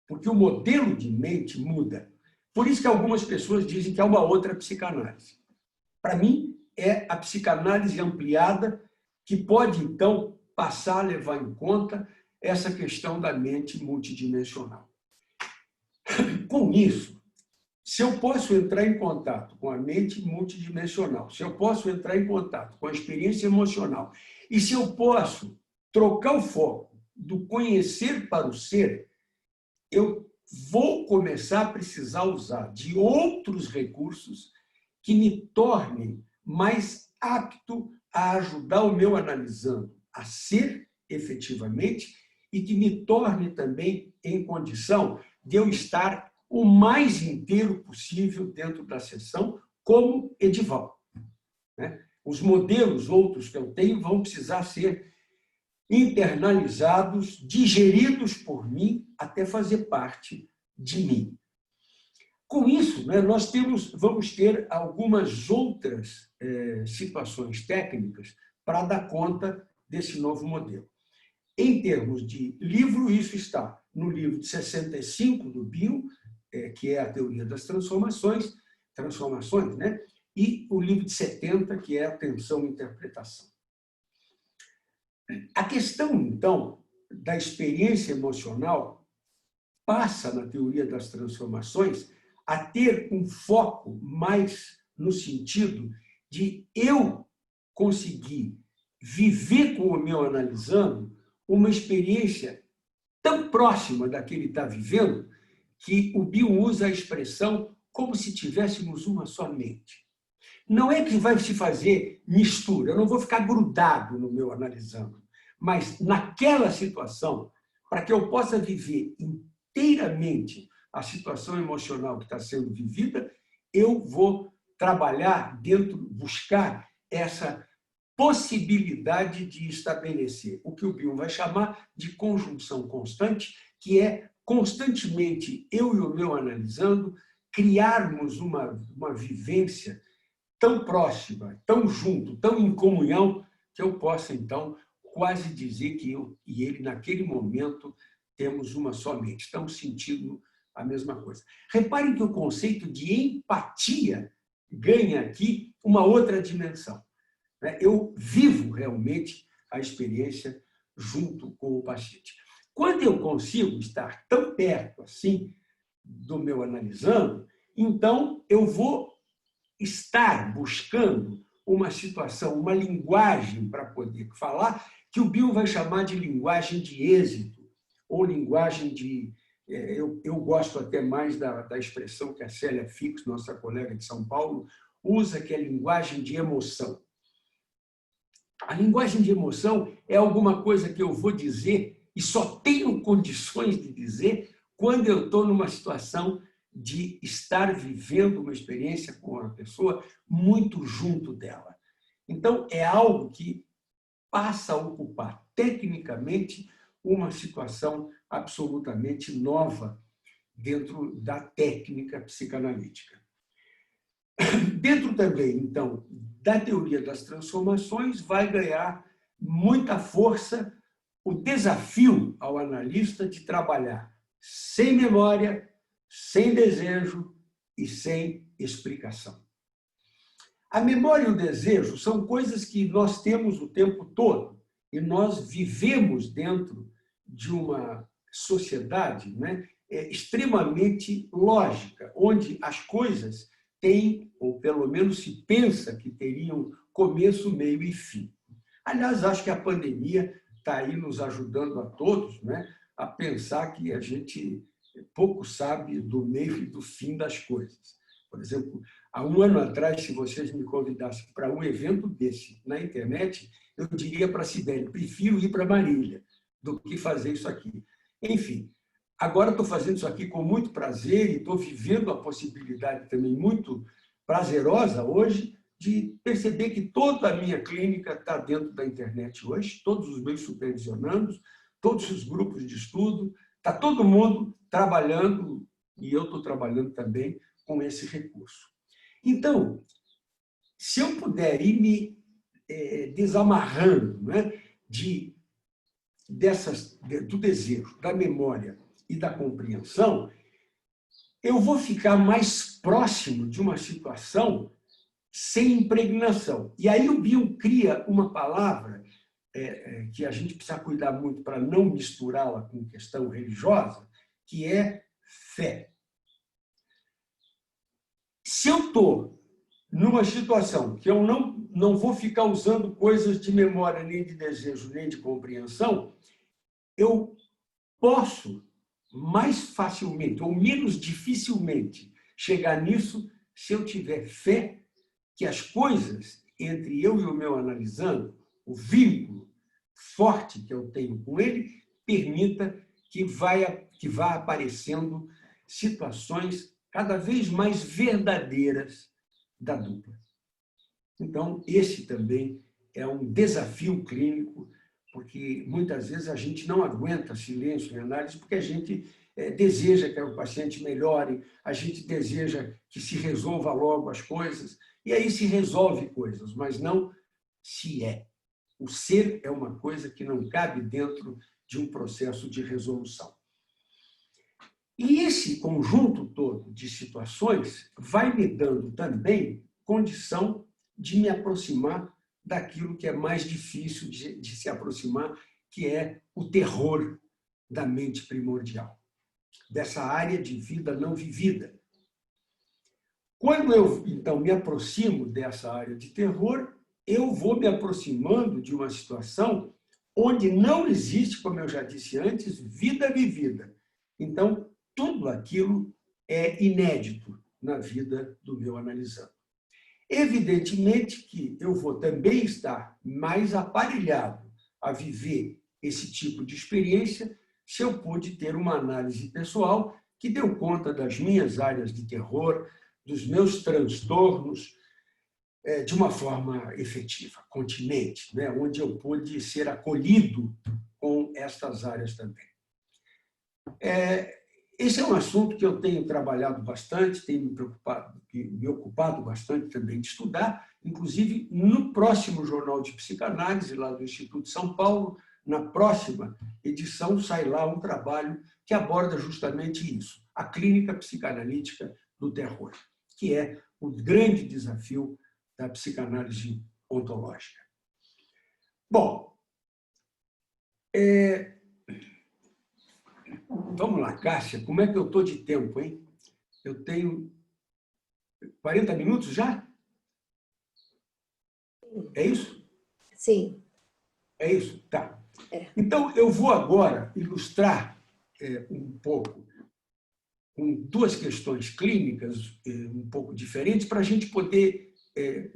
porque o modelo de mente muda. Por isso que algumas pessoas dizem que há uma outra psicanálise. Para mim, é a psicanálise ampliada que pode, então, passar a levar em conta essa questão da mente multidimensional. Com isso, se eu posso entrar em contato com a mente multidimensional, se eu posso entrar em contato com a experiência emocional, e se eu posso trocar o foco do conhecer para o ser, eu vou começar a precisar usar de outros recursos que me tornem mais apto a ajudar o meu analisando a ser efetivamente e que me torne também em condição de eu estar o mais inteiro possível dentro da sessão, como Edival. Os modelos outros que eu tenho vão precisar ser internalizados, digeridos por mim, até fazer parte de mim. Com isso, nós vamos ter algumas outras situações técnicas para dar conta desse novo modelo. Em termos de livro, isso está no livro de 65 do Bill, que é a teoria das transformações, né? E o livro de 70, que é a atenção e interpretação. A questão, então, da experiência emocional passa, na teoria das transformações, a ter um foco mais no sentido de eu conseguir viver com o meu analisando uma experiência tão próxima da que ele está vivendo que o Bill usa a expressão como se tivéssemos uma só mente. Não é que vai se fazer mistura, eu não vou ficar grudado no meu analisando, mas naquela situação, para que eu possa viver inteiramente a situação emocional que está sendo vivida, eu vou trabalhar dentro, buscar essa possibilidade de estabelecer o que o Bion vai chamar de conjunção constante, que é constantemente eu e o meu analisando, criarmos uma vivência tão próxima, tão junto, tão em comunhão, que eu possa, então, quase dizer que eu e ele, naquele momento, temos uma só mente, estamos sentindo a mesma coisa. Reparem que o conceito de empatia ganha aqui uma outra dimensão. Eu vivo realmente a experiência junto com o paciente. Quando eu consigo estar tão perto assim do meu analisando, então eu vou estar buscando uma situação, uma linguagem para poder falar, que o Bion vai chamar de linguagem de êxito, ou linguagem de... Eu gosto até mais da expressão que a Célia Fix, nossa colega de São Paulo, usa, que é linguagem de emoção. A linguagem de emoção é alguma coisa que eu vou dizer e só tenho condições de dizer quando eu estou numa situação de estar vivendo uma experiência com uma pessoa muito junto dela. Então, é algo que passa a ocupar tecnicamente uma situação absolutamente nova dentro da técnica psicanalítica. Dentro também, então, da teoria das transformações, vai ganhar muita força o desafio ao analista de trabalhar sem memória, sem desejo e sem explicação. A memória e o desejo são coisas que nós temos o tempo todo e nós vivemos dentro de uma sociedade, né, extremamente lógica, onde as coisas têm, ou pelo menos se pensa que teriam começo, meio e fim. Aliás, acho que a pandemia está aí nos ajudando a todos, né, a pensar que a gente pouco sabe do meio e do fim das coisas. Por exemplo, há um ano atrás, se vocês me convidassem para um evento desse na internet, eu diria para a Sibeli, prefiro ir para Marília do que fazer isso aqui. Enfim, agora estou fazendo isso aqui com muito prazer e estou vivendo a possibilidade também muito prazerosa hoje de perceber que toda a minha clínica está dentro da internet hoje, todos os meus supervisionandos, todos os grupos de estudo, está todo mundo trabalhando, e eu estou trabalhando também com esse recurso. Então, se eu puder ir me desamarrando, né, do desejo, da memória e da compreensão, eu vou ficar mais próximo de uma situação sem impregnação. E aí o Bion cria uma palavra que a gente precisa cuidar muito para não misturá-la com questão religiosa, que é fé. Se eu estou numa situação que eu não vou ficar usando coisas de memória, nem de desejo, nem de compreensão, eu posso mais facilmente, ou menos dificilmente, chegar nisso se eu tiver fé que as coisas entre eu e o meu analisando, o vínculo forte que eu tenho com ele, permita que vá aparecendo situações cada vez mais verdadeiras da dupla. Então, esse também é um desafio clínico, porque muitas vezes a gente não aguenta silêncio em análise, porque a gente deseja que o paciente melhore, a gente deseja que se resolva logo as coisas, e aí se resolve coisas, mas não se é. O ser é uma coisa que não cabe dentro de um processo de resolução. E esse conjunto todo de situações vai me dando também condição de me aproximar daquilo que é mais difícil de se aproximar, que é o terror da mente primordial, dessa área de vida não vivida. Quando eu, então, me aproximo dessa área de terror, eu vou me aproximando de uma situação onde não existe, como eu já disse antes, vida vivida. Então, tudo aquilo é inédito, na vida do meu analisando. Evidentemente que eu vou também estar mais aparelhado a viver esse tipo de experiência se eu pude ter uma análise pessoal que deu conta das minhas áreas de terror, dos meus transtornos, de uma forma efetiva, continente, né? Onde eu pude ser acolhido com estas áreas também. Esse é um assunto que eu tenho trabalhado bastante, tenho me ocupado bastante também de estudar, inclusive no próximo Jornal de Psicanálise, lá do Instituto de São Paulo, na próxima edição sai lá um trabalho que aborda justamente isso, a clínica psicanalítica do terror, que é o grande desafio da psicanálise ontológica. Bom, vamos lá, Cássia, como é que eu estou de tempo, hein? Eu tenho 40 minutos já? É isso? Sim. É isso? Tá. Então, eu vou agora ilustrar um pouco com duas questões clínicas um pouco diferentes para a gente poder,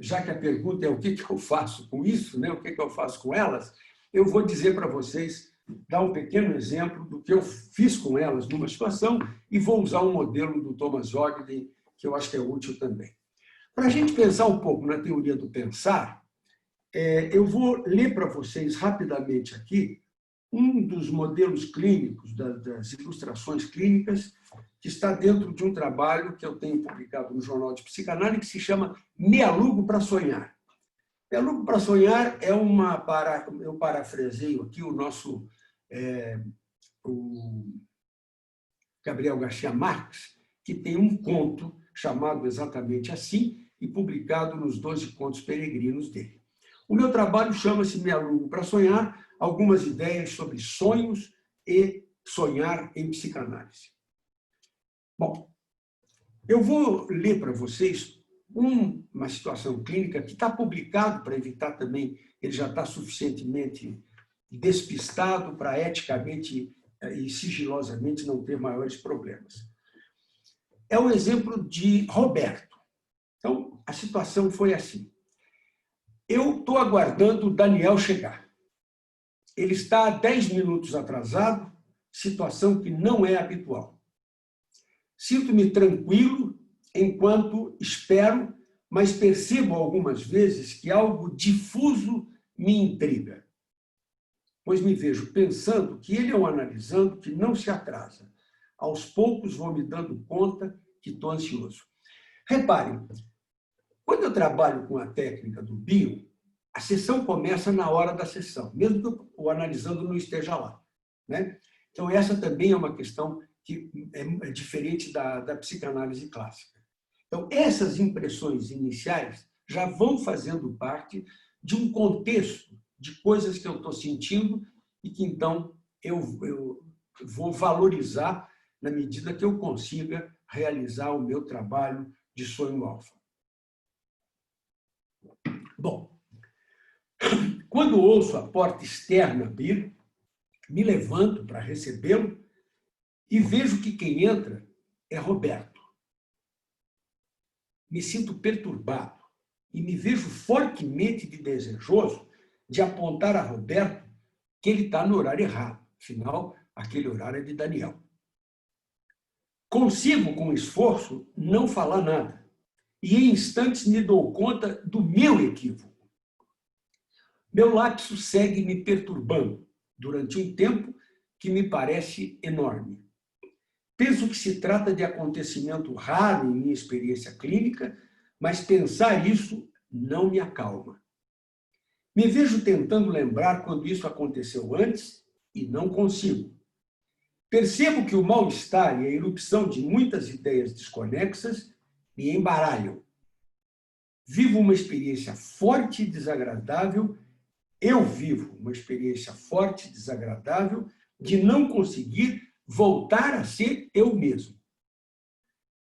já que a pergunta é o que eu faço com isso, né? O que eu faço com elas, eu vou dizer para vocês, dar um pequeno exemplo do que eu fiz com elas numa situação e vou usar um modelo do Thomas Ogden, que eu acho que é útil também. Para a gente pensar um pouco na teoria do pensar, eu vou ler para vocês rapidamente aqui um dos modelos clínicos, das ilustrações clínicas, que está dentro de um trabalho que eu tenho publicado no Jornal de Psicanálise, que se chama Meia-Lugo para Sonhar. Meia-Lugo para Sonhar é eu parafraseio aqui o nosso o Gabriel Garcia Marques, que tem um conto chamado exatamente assim e publicado nos 12 Contos Peregrinos dele. O meu trabalho chama-se Meia-Lugo para Sonhar, algumas ideias sobre sonhos e sonhar em psicanálise. Bom, eu vou ler para vocês uma situação clínica que está publicado para evitar também, ele já está suficientemente despistado para eticamente e sigilosamente não ter maiores problemas. É um exemplo de Roberto. Então, a situação foi assim. Eu estou aguardando o Daniel chegar. Ele está há 10 minutos atrasado, situação que não é habitual. Sinto-me tranquilo enquanto espero, mas percebo algumas vezes que algo difuso me intriga, pois me vejo pensando que ele é um analisando que não se atrasa. Aos poucos vou me dando conta que estou ansioso. Reparem, quando eu trabalho com a técnica do bio, a sessão começa na hora da sessão, mesmo que o analisando não esteja lá, né? Então, essa também é uma questão que é diferente da psicanálise clássica. Então, essas impressões iniciais já vão fazendo parte de um contexto de coisas que eu estou sentindo e que, então, eu vou valorizar na medida que eu consiga realizar o meu trabalho de sonho alfa. Bom, quando ouço a porta externa abrir, me levanto para recebê-lo e vejo que quem entra é Roberto. Me sinto perturbado e me vejo fortemente desejoso de apontar a Roberto que ele está no horário errado. Afinal, aquele horário é de Daniel. Consigo, com esforço, não falar nada. E em instantes me dou conta do meu equívoco. Meu lapso segue me perturbando durante um tempo que me parece enorme. Penso que se trata de acontecimento raro em minha experiência clínica, mas pensar isso não me acalma. Me vejo tentando lembrar quando isso aconteceu antes e não consigo. Percebo que o mal-estar e a erupção de muitas ideias desconexas me embaralham. Vivo uma experiência forte e desagradável. Eu vivo uma experiência forte e desagradável de não conseguir voltar a ser eu mesmo.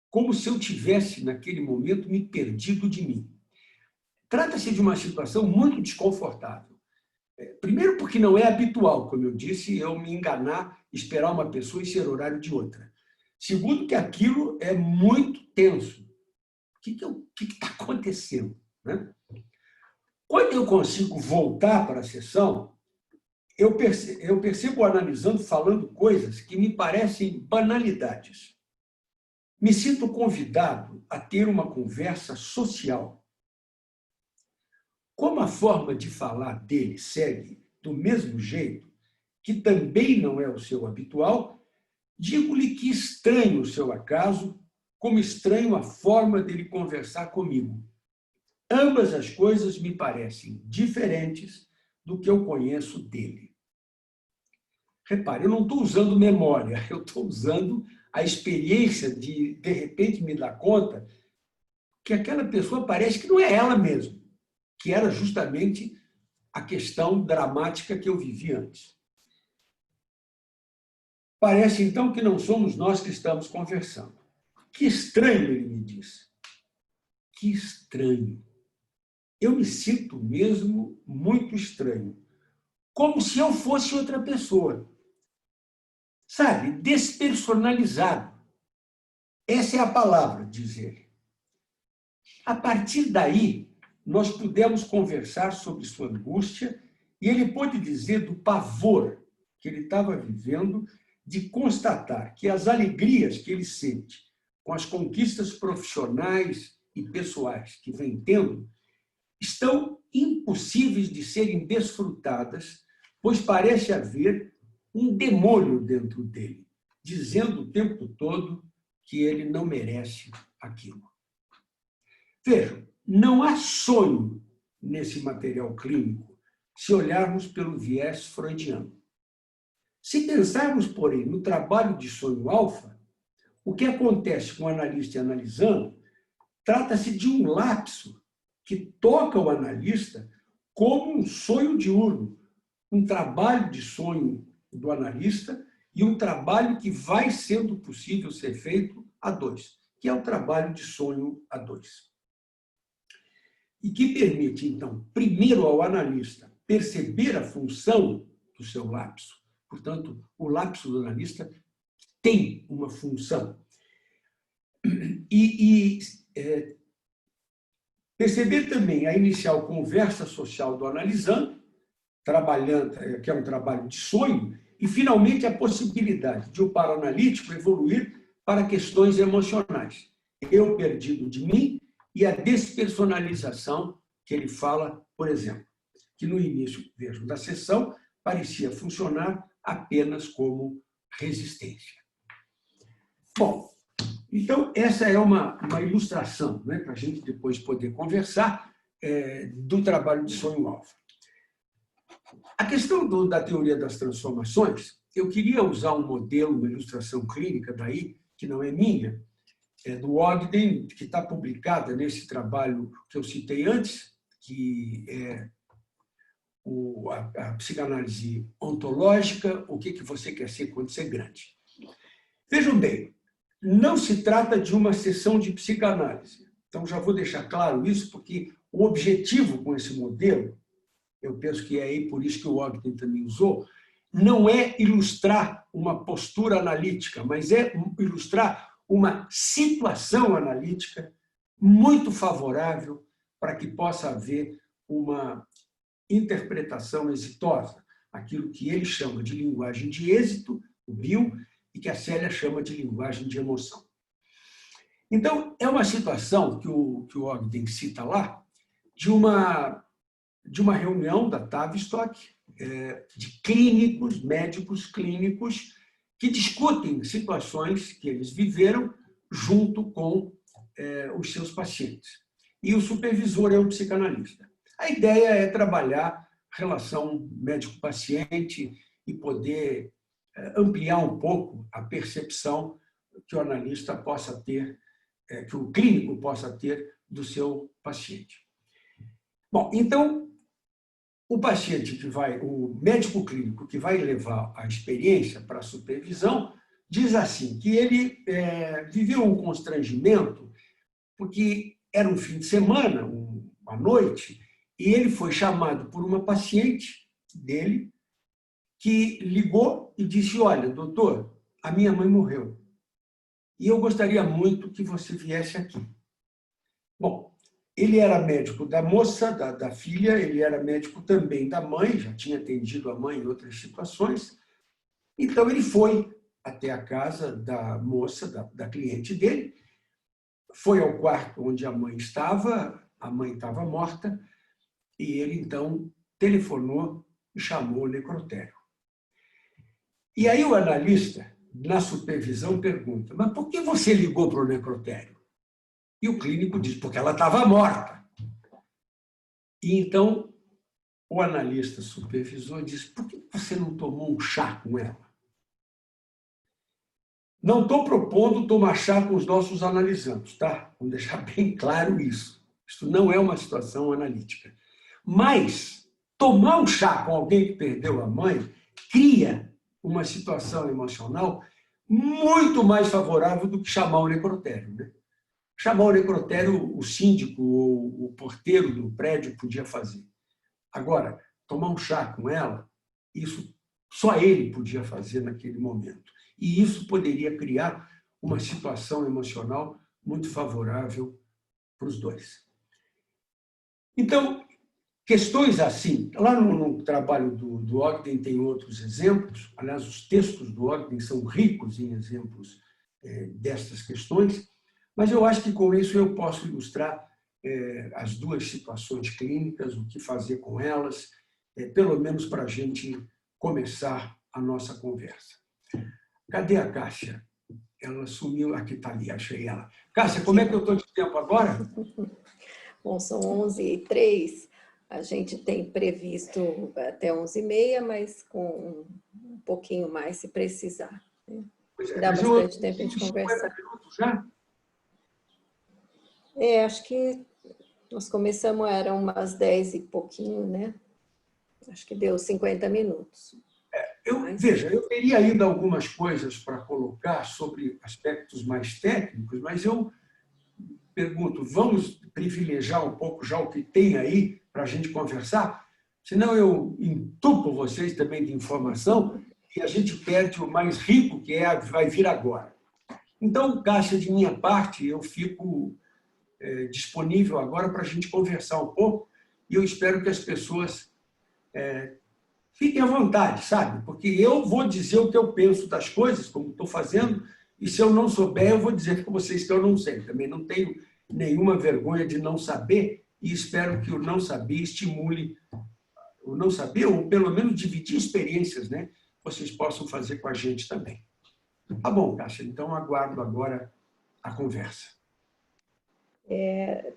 Como se eu tivesse, naquele momento, me perdido de mim. Trata-se de uma situação muito desconfortável. Primeiro, porque não é habitual, como eu disse, eu me enganar, esperar uma pessoa e ser horário de outra. Segundo, que aquilo é muito tenso. que está acontecendo, né? Quando eu consigo voltar para a sessão, eu percebo analisando, falando coisas que me parecem banalidades. Me sinto convidado a ter uma conversa social. Como a forma de falar dele segue do mesmo jeito, que também não é o seu habitual, digo-lhe que estranho o seu acaso, como estranho a forma dele conversar comigo. Ambas as coisas me parecem diferentes do que eu conheço dele. Repare, eu não estou usando memória, eu estou usando a experiência de repente, me dar conta que aquela pessoa parece que não é ela mesma, que era justamente a questão dramática que eu vivi antes. Parece, então, que não somos nós que estamos conversando. Que estranho, ele me disse. Que estranho. Eu me sinto mesmo muito estranho. Como se eu fosse outra pessoa. Sabe, despersonalizado. Essa é a palavra, diz ele. A partir daí, nós pudemos conversar sobre sua angústia e ele pôde dizer do pavor que ele estava vivendo de constatar que as alegrias que ele sente com as conquistas profissionais e pessoais que vem tendo estão impossíveis de serem desfrutadas, pois parece haver um demônio dentro dele, dizendo o tempo todo que ele não merece aquilo. Vejam, não há sonho nesse material clínico se olharmos pelo viés freudiano. Se pensarmos, porém, no trabalho de sonho alfa, o que acontece com o analista e analisando trata-se de um lapso que toca o analista como um sonho diurno, um trabalho de sonho do analista e um trabalho que vai sendo possível ser feito a dois, que é o trabalho de sonho a dois. E que permite, então, primeiro ao analista perceber a função do seu lapso. Portanto, o lapso do analista tem uma função. Perceber também a inicial conversa social do analisando, trabalhando, que é um trabalho de sonho, e, finalmente, a possibilidade de o paraanalítico evoluir para questões emocionais. Eu perdido de mim e a despersonalização que ele fala, por exemplo, que no início mesmo da sessão parecia funcionar apenas como resistência. Bom, então essa é uma ilustração, né, para a gente depois poder conversar do trabalho de sonho alfa. A questão da teoria das transformações, eu queria usar um modelo, uma ilustração clínica daí, que não é minha, do Ogden, que está publicada nesse trabalho que eu citei antes, que é a psicanálise ontológica, o que você quer ser quando ser grande. Vejam bem, não se trata de uma sessão de psicanálise. Então, já vou deixar claro isso, porque o objetivo com esse modelo, eu penso que é aí por isso que o Ogden também usou, não é ilustrar uma postura analítica, mas é ilustrar uma situação analítica muito favorável para que possa haver uma interpretação exitosa, aquilo que ele chama de linguagem de êxito, o Bill, e que a Célia chama de linguagem de emoção. Então, é uma situação que o Ogden cita lá, de uma reunião da Tavistock, de clínicos, médicos clínicos, que discutem situações que eles viveram junto com os seus pacientes. E o supervisor é um psicanalista. A ideia é trabalhar relação médico-paciente e poder ampliar um pouco a percepção que o analista possa ter, que o clínico possa ter do seu paciente. Bom, então, o médico clínico que vai levar a experiência para a supervisão diz assim, que ele viveu um constrangimento porque era um fim de semana, uma noite, e ele foi chamado por uma paciente dele que ligou e disse, olha, doutor, a minha mãe morreu e eu gostaria muito que você viesse aqui. Bom, ele era médico da moça, da filha, ele era médico também da mãe, já tinha atendido a mãe em outras situações. Então, ele foi até a casa da moça, da cliente dele, foi ao quarto onde a mãe estava morta, e ele, então, telefonou e chamou o necrotério. E aí o analista, na supervisão, pergunta: mas por que você ligou para o necrotério? E o clínico diz: porque ela estava morta. E então o analista supervisor diz: por que você não tomou um chá com ela? Não estou propondo tomar chá com os nossos analisandos, tá? Vamos deixar bem claro isso. Isso não é uma situação analítica. Mas tomar um chá com alguém que perdeu a mãe cria uma situação emocional muito mais favorável do que chamar o necrotério, né? Chamar o necrotério, o síndico ou o porteiro do prédio podia fazer. Agora, tomar um chá com ela, isso só ele podia fazer naquele momento. E isso poderia criar uma situação emocional muito favorável para os dois. Então, questões assim, lá no trabalho do Ogden tem outros exemplos, aliás, os textos do Ogden são ricos em exemplos destas questões, mas eu acho que com isso eu posso ilustrar as duas situações clínicas, o que fazer com elas, pelo menos para a gente começar a nossa conversa. Cadê a Cássia? Ela sumiu, aqui está ali, achei ela. Cássia, como é que eu estou de tempo agora? Bom, são 11h03, a gente tem previsto até 11h30, mas com um pouquinho mais se precisar. Né? Dá bastante tempo a gente conversar. Já? Acho que nós começamos, eram umas 10 e pouquinho, né? Acho que deu 50 minutos. Veja, eu teria ainda algumas coisas para colocar sobre aspectos mais técnicos, mas eu pergunto, vamos privilegiar um pouco já o que tem aí para a gente conversar? Senão eu entupo vocês também de informação e a gente perde o mais rico, que vai vir agora. Então, Cássia, de minha parte, eu fico disponível agora para a gente conversar um pouco e eu espero que as pessoas fiquem à vontade, sabe? Porque eu vou dizer o que eu penso das coisas, como estou fazendo, e se eu não souber, eu vou dizer para vocês que eu não sei. Também não tenho nenhuma vergonha de não saber e espero que o não saber estimule o não saber, ou pelo menos dividir experiências, né? Vocês possam fazer com a gente também. Tá bom, Cássia, então aguardo agora a conversa.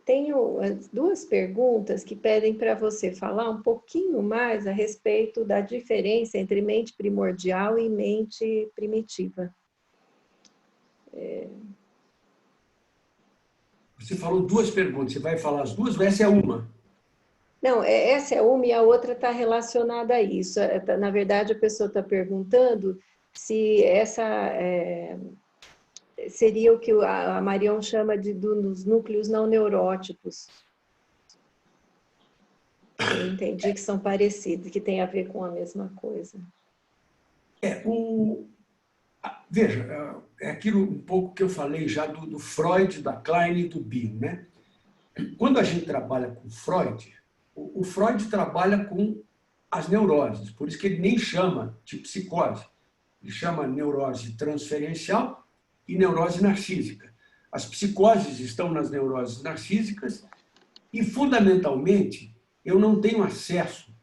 Tenho duas perguntas que pedem para você falar um pouquinho mais a respeito da diferença entre mente primordial e mente primitiva. Você falou duas perguntas, você vai falar as duas ou essa é uma? Não, essa é uma e a outra está relacionada a isso. Na verdade, a pessoa está perguntando se essa seria o que a Marion chama dos núcleos não neuróticos. Eu entendi que são parecidos, que tem a ver com a mesma coisa. Veja, é aquilo um pouco que eu falei já do Freud, da Klein e do Bion, né? Quando a gente trabalha com Freud, o Freud trabalha com as neuroses, por isso que ele nem chama de psicose. Ele chama neurose transferencial e neurose narcísica. As psicoses estão nas neuroses narcísicas e, fundamentalmente, eu não tenho acesso,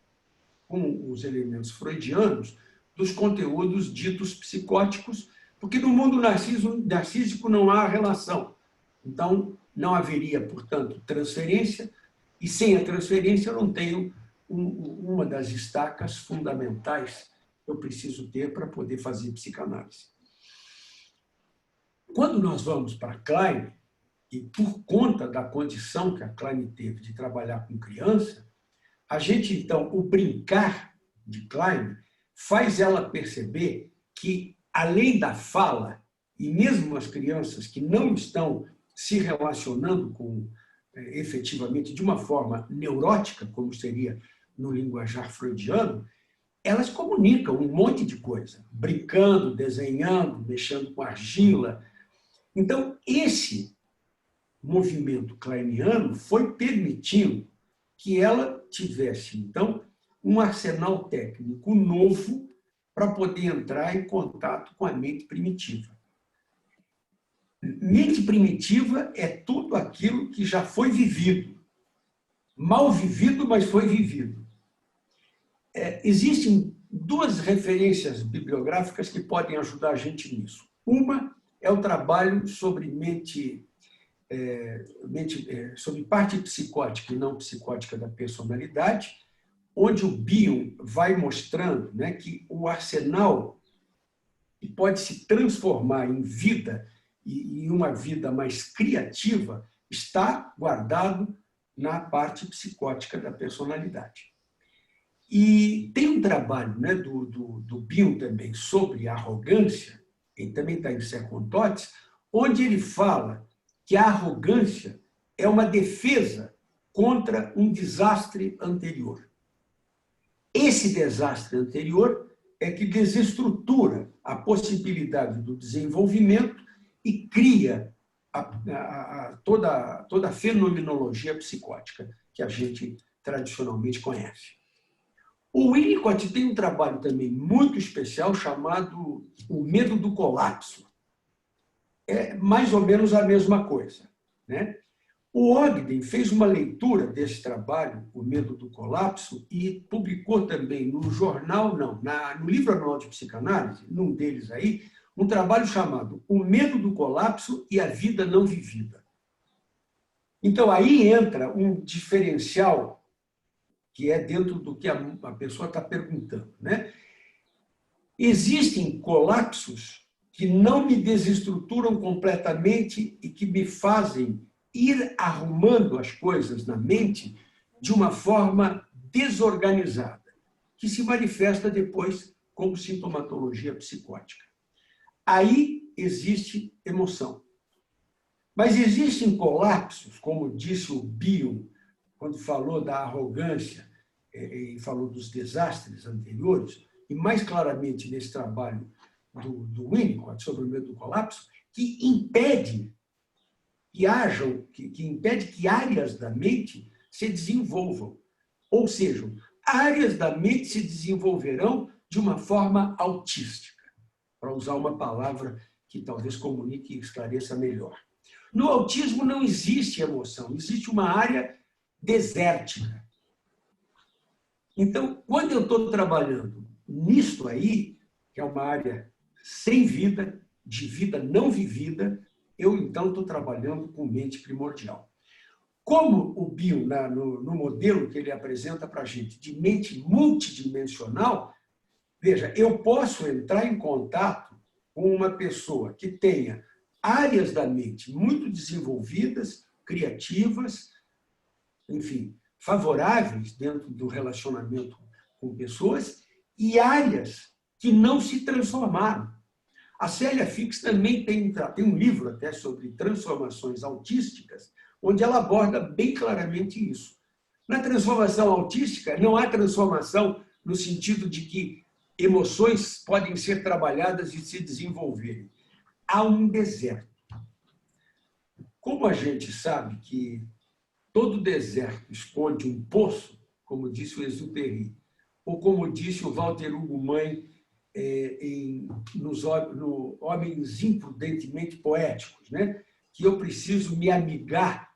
com os elementos freudianos, dos conteúdos ditos psicóticos, porque no mundo narcísico não há relação. Então, não haveria, portanto, transferência, e sem a transferência eu não tenho uma das estacas fundamentais que eu preciso ter para poder fazer psicanálise. Quando nós vamos para Klein, e por conta da condição que a Klein teve de trabalhar com criança, a gente, então, o brincar de Klein faz ela perceber que, além da fala, e mesmo as crianças que não estão se relacionando com, efetivamente, de uma forma neurótica, como seria no linguajar freudiano, elas comunicam um monte de coisa, brincando, desenhando, mexendo com argila. Então, esse movimento kleiniano foi permitindo que ela tivesse, então, um arsenal técnico novo para poder entrar em contato com a mente primitiva. Mente primitiva é tudo aquilo que já foi vivido. Mal vivido, mas foi vivido. Existem duas referências bibliográficas que podem ajudar a gente nisso. Uma é o trabalho sobre sobre parte psicótica e não psicótica da personalidade, onde o Bion vai mostrando, né, que o arsenal que pode se transformar em vida e em uma vida mais criativa está guardado na parte psicótica da personalidade. E tem um trabalho, né, do Bion também sobre a arrogância, ele também está em Second Thoughts, onde ele fala que a arrogância é uma defesa contra um desastre anterior. Esse desastre anterior é que desestrutura a possibilidade do desenvolvimento e cria toda a fenomenologia psicótica que a gente tradicionalmente conhece. O Winnicott tem um trabalho também muito especial chamado O Medo do Colapso. É mais ou menos a mesma coisa, né? O Ogden fez uma leitura desse trabalho, O Medo do Colapso, e publicou também no jornal, no livro anual de psicanálise, num deles aí, um trabalho chamado O Medo do Colapso e a Vida Não Vivida. Então, aí entra um diferencial que é dentro do que a pessoa está perguntando, né? Existem colapsos que não me desestruturam completamente e que me fazem ir arrumando as coisas na mente de uma forma desorganizada, que se manifesta depois como sintomatologia psicótica. Aí existe emoção. Mas existem colapsos, como disse o Bion, quando falou da arrogância e falou dos desastres anteriores, e mais claramente nesse trabalho do Winnicott sobre o medo do colapso, que impede que áreas da mente se desenvolvam. Ou seja, áreas da mente se desenvolverão de uma forma autística, para usar uma palavra que talvez comunique e esclareça melhor. No autismo não existe emoção, existe uma área desértica. Então, quando eu estou trabalhando nisto aí, que é uma área sem vida, de vida não vivida, eu, então, estou trabalhando com mente primordial. Como o Bion, no modelo que ele apresenta para a gente, de mente multidimensional, veja, eu posso entrar em contato com uma pessoa que tenha áreas da mente muito desenvolvidas, criativas, enfim, favoráveis dentro do relacionamento com pessoas, e áreas que não se transformaram. A Célia Fix também tem um livro até sobre transformações autísticas, onde ela aborda bem claramente isso. Na transformação autística, não há transformação no sentido de que emoções podem ser trabalhadas e se desenvolverem. Há um deserto. Como a gente sabe que todo deserto esconde um poço, como disse o Exupéry, ou como disse o Walter Hugo Mãe no Homens Imprudentemente Poéticos, né? Que eu preciso me amigar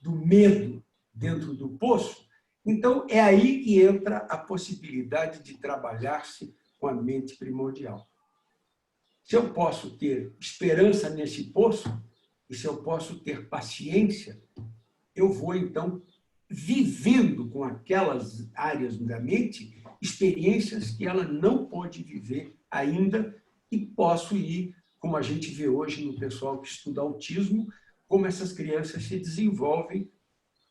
do medo dentro do poço. Então, é aí que entra a possibilidade de trabalhar-se com a mente primordial. Se eu posso ter esperança nesse poço, e se eu posso ter paciência, eu vou, então, vivendo com aquelas áreas da mente experiências que ela não pode viver ainda e posso ir, como a gente vê hoje no pessoal que estuda autismo, como essas crianças se desenvolvem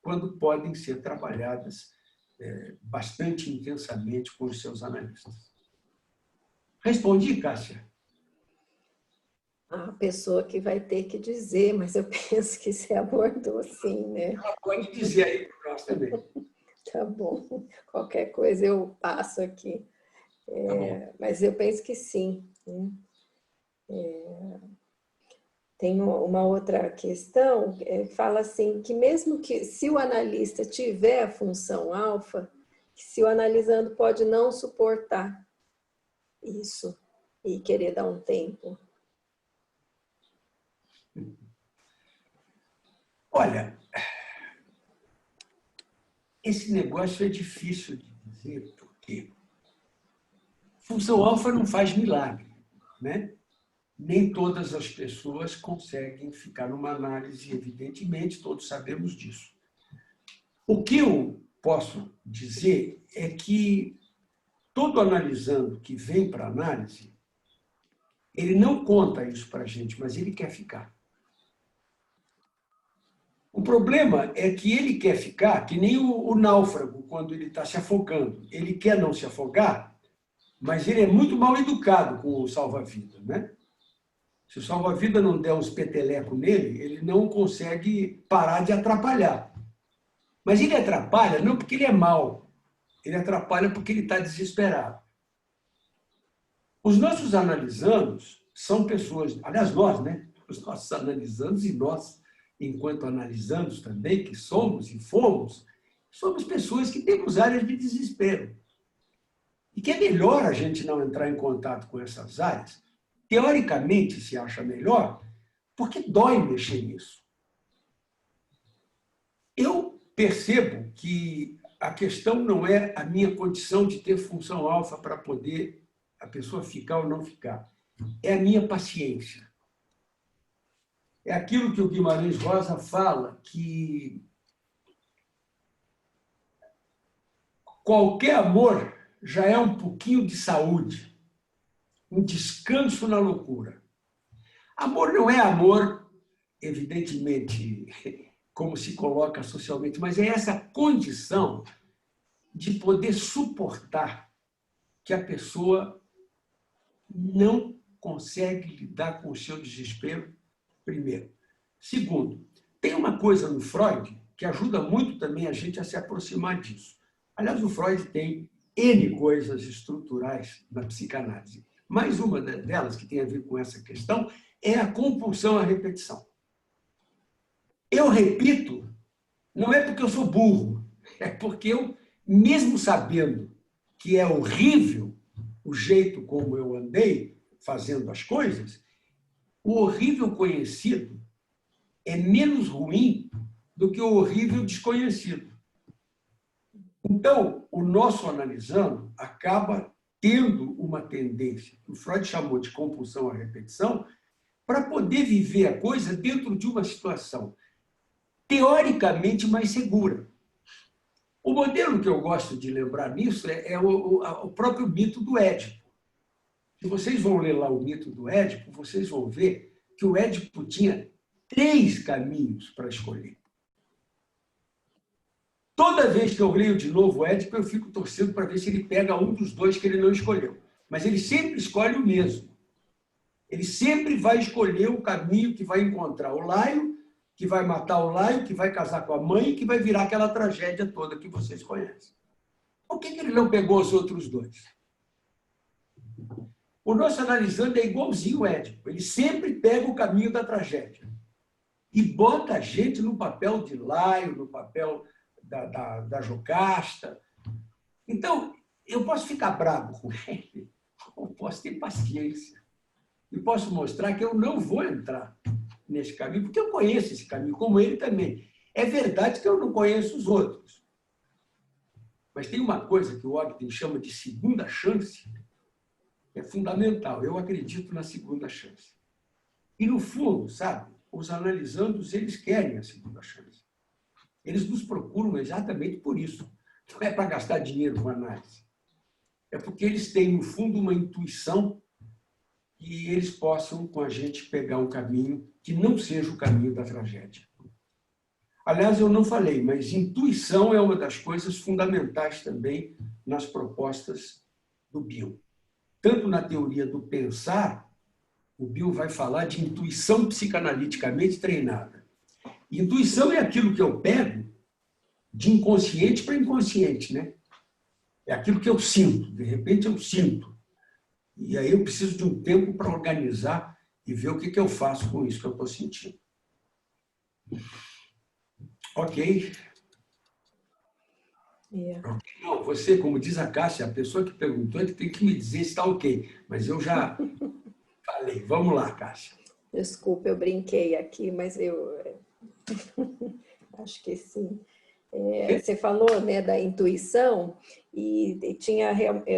quando podem ser trabalhadas bastante intensamente com os seus analistas. Respondi, Cássia? A pessoa que vai ter que dizer, mas eu penso que você abordou sim, né? Ela pode dizer aí para nós também. Tá bom. Qualquer coisa eu passo aqui. Mas eu penso que sim. Né? Tem uma outra questão, fala assim, que mesmo que se o analista tiver a função alfa, se o analisando pode não suportar isso e querer dar um tempo. Olha, esse negócio é difícil de dizer, porque função alfa não faz milagre, né? Nem todas as pessoas conseguem ficar numa análise, evidentemente, todos sabemos disso. O que eu posso dizer é que todo analisando que vem para análise, ele não conta isso para a gente, mas ele quer ficar. O problema é que ele quer ficar, que nem o náufrago, quando ele está se afogando. Ele quer não se afogar, mas ele é muito mal educado com o salva-vida, né? Se o salva-vida não der uns petelecos nele, ele não consegue parar de atrapalhar. Mas ele atrapalha não porque ele é mau, ele atrapalha porque ele está desesperado. Os nossos analisandos são pessoas, aliás, nós, né? Os nossos analisandos e nós, enquanto analisandos também, que somos e fomos, somos pessoas que temos áreas de desespero. E que é melhor a gente não entrar em contato com essas áreas. Teoricamente se acha melhor, porque dói mexer nisso. Eu percebo que a questão não é a minha condição de ter função alfa para poder a pessoa ficar ou não ficar. É a minha paciência. É aquilo que o Guimarães Rosa fala, que qualquer amor já é um pouquinho de saúde, um descanso na loucura. Amor não é amor, evidentemente, como se coloca socialmente, mas é essa condição de poder suportar que a pessoa não consegue lidar com o seu desespero, primeiro. Segundo, tem uma coisa no Freud que ajuda muito também a gente a se aproximar disso. Aliás, o Freud tem N coisas estruturais na psicanálise. Mais uma delas, que tem a ver com essa questão, é a compulsão à repetição. Eu repito, não é porque eu sou burro, é porque eu, mesmo sabendo que é horrível o jeito como eu andei fazendo as coisas, o horrível conhecido é menos ruim do que o horrível desconhecido. Então, o nosso analisando acaba tendo uma tendência, que o Freud chamou de compulsão à repetição, para poder viver a coisa dentro de uma situação teoricamente mais segura. O modelo que eu gosto de lembrar nisso é o próprio mito do Édipo. Se vocês vão ler lá o mito do Édipo, vocês vão ver que o Édipo tinha 3 caminhos para escolher. Toda vez que eu leio de novo o Édipo, eu fico torcendo para ver se ele pega um dos 2 que ele não escolheu. Mas ele sempre escolhe o mesmo. Ele sempre vai escolher o caminho que vai encontrar o Laio, que vai matar o Laio, que vai casar com a mãe e que vai virar aquela tragédia toda que vocês conhecem. Por que ele não pegou os outros 2? O nosso analisando é igualzinho o Édipo. Ele sempre pega o caminho da tragédia e bota a gente no papel de Laio, no papel da Jocasta. Então, eu posso ficar bravo com ele, ou posso ter paciência. E posso mostrar que eu não vou entrar nesse caminho, porque eu conheço esse caminho, como ele também. É verdade que eu não conheço os outros. Mas tem uma coisa que o Ogden chama de segunda chance, que é fundamental. Eu acredito na segunda chance. E, no fundo, sabe, os analisandos, eles querem a segunda chance. Eles nos procuram exatamente por isso. Não é para gastar dinheiro com análise. É porque eles têm, no fundo, uma intuição que eles possam, com a gente, pegar um caminho que não seja o caminho da tragédia. Aliás, eu não falei, mas intuição é uma das coisas fundamentais também nas propostas do Bill. Tanto na teoria do pensar, o Bill vai falar de intuição psicanaliticamente treinada. Intuição é aquilo que eu pego de inconsciente para inconsciente, né? É aquilo que eu sinto. De repente, eu sinto. E aí eu preciso de um tempo para organizar e ver o que eu faço com isso que eu estou sentindo. Ok. Yeah. Não, você, como diz a Cássia, a pessoa que perguntou, ele tem que me dizer se está ok. Mas eu já falei. Vamos lá, Cássia. Desculpa, eu brinquei aqui, mas eu acho que sim. Você falou, né, da intuição e tinha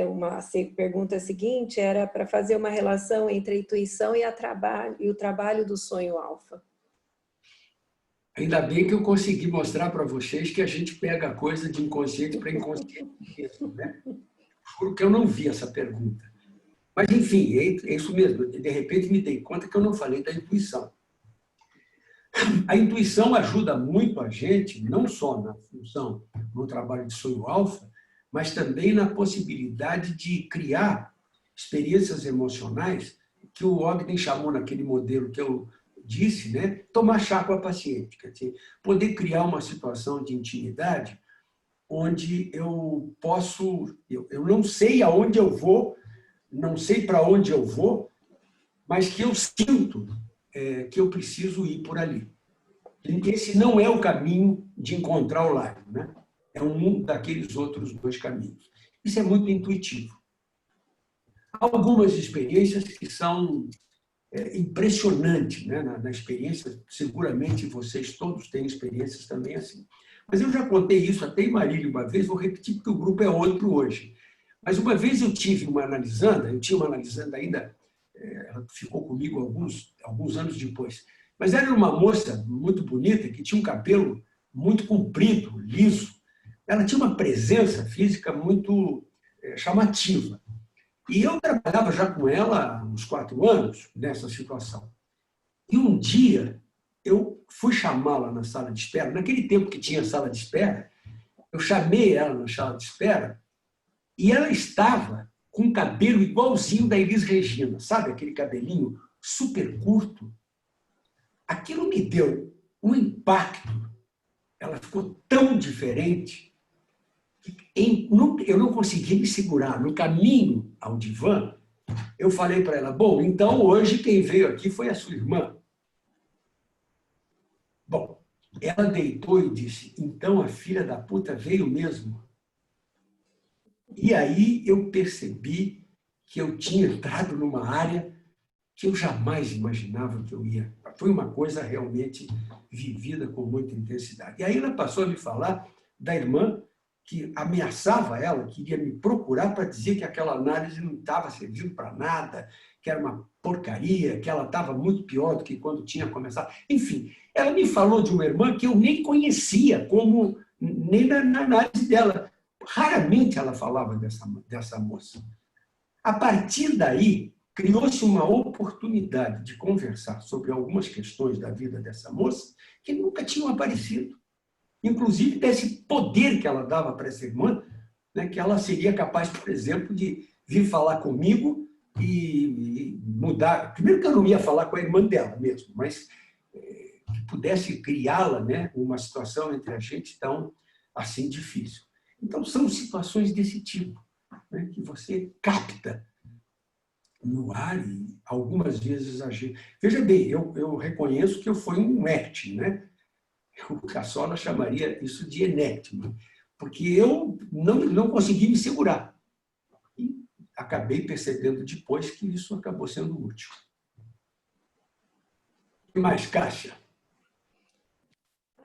uma pergunta seguinte, era para fazer uma relação entre a intuição e o trabalho do sonho alfa. Ainda bem que eu consegui mostrar para vocês que a gente pega a coisa de inconsciente para inconsciente mesmo, né? Juro que eu não vi essa pergunta. Mas, enfim, é isso mesmo. De repente, me dei conta que eu não falei da intuição. A intuição ajuda muito a gente, não só na função, no trabalho de sonho alfa, mas também na possibilidade de criar experiências emocionais que o Ogden chamou naquele modelo que eu disse, né? Tomar chá com a paciente. Quer dizer, poder criar uma situação de intimidade onde eu posso... Eu não sei aonde eu vou, não sei para onde eu vou, mas que eu sinto que eu preciso ir por ali. Esse não é o caminho de encontrar o lago, né? É um daqueles outros dois caminhos. Isso é muito intuitivo. Há algumas experiências que são impressionantes, né? Na experiência, seguramente vocês todos têm experiências também assim. Mas eu já contei isso até em Marília uma vez, vou repetir porque o grupo é outro hoje. Mas uma vez eu tinha uma analisanda ainda, ela ficou comigo alguns anos depois, mas era uma moça muito bonita, que tinha um cabelo muito comprido, liso. Ela tinha uma presença física muito chamativa. E eu trabalhava já com ela há uns 4 anos nessa situação. E um dia eu fui chamá-la na sala de espera. Naquele tempo que tinha sala de espera, eu chamei ela na sala de espera e ela estava com um cabelo igualzinho da Elis Regina, sabe? Aquele cabelinho super curto. Aquilo me deu um impacto. Ela ficou tão diferente que eu não consegui me segurar. No caminho ao divã, eu falei para ela, bom, então hoje quem veio aqui foi a sua irmã. Bom, ela deitou e disse, então a filha da puta veio mesmo. E aí eu percebi que eu tinha entrado numa área que eu jamais imaginava que eu ia. Foi uma coisa realmente vivida com muita intensidade. E aí ela passou a me falar da irmã que ameaçava ela, queria me procurar para dizer que aquela análise não estava servindo para nada, que era uma porcaria, que ela estava muito pior do que quando tinha começado. Enfim, ela me falou de uma irmã que eu nem conhecia, como nem na análise dela. Raramente ela falava dessa moça. A partir daí, criou-se uma oportunidade de conversar sobre algumas questões da vida dessa moça que nunca tinham aparecido. Inclusive desse poder que ela dava para essa irmã, né, que ela seria capaz, por exemplo, de vir falar comigo e mudar. Primeiro que eu não ia falar com a irmã dela mesmo, mas que pudesse criá-la, né, uma situação entre a gente tão assim difícil. Então, são situações desse tipo, né, que você capta no ar e algumas vezes a gente... Veja bem, eu reconheço que eu fui um acting, né? O Cassola chamaria isso de enectma, porque eu não consegui me segurar. E acabei percebendo depois que isso acabou sendo útil. O que mais, Cássia?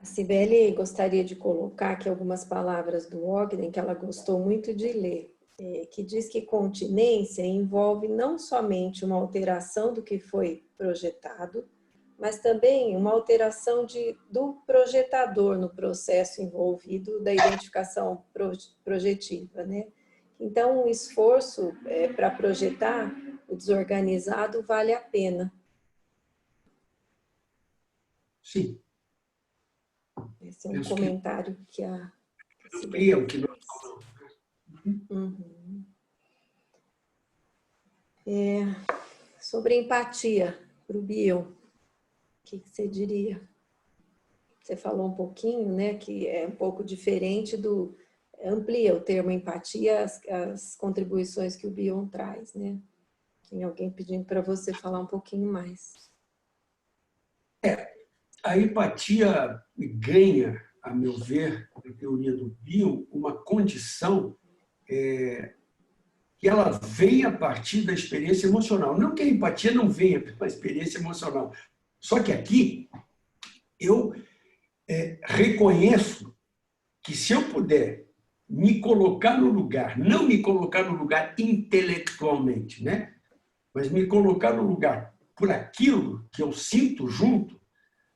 A Cibele gostaria de colocar aqui algumas palavras do Ogden que ela gostou muito de ler, que diz que continência envolve não somente uma alteração do que foi projetado, mas também uma alteração do projetador no processo envolvido da identificação projetiva, né? Então, o esforço para projetar o desorganizado vale a pena. Sim. Esse é um comentário que a Amplia o que nós falamos. Uhum. Sobre empatia, para o Bill, o que você diria? Você falou um pouquinho, né, que é um pouco diferente do... Amplia o termo empatia, as contribuições que o Bion traz, né? Tem alguém pedindo para você falar um pouquinho mais. A empatia ganha, a meu ver, na teoria do Bill, uma condição que ela vem a partir da experiência emocional. Não que a empatia não venha pela experiência emocional. Só que aqui eu reconheço que se eu puder me colocar no lugar, não me colocar no lugar intelectualmente, né? Mas me colocar no lugar por aquilo que eu sinto junto.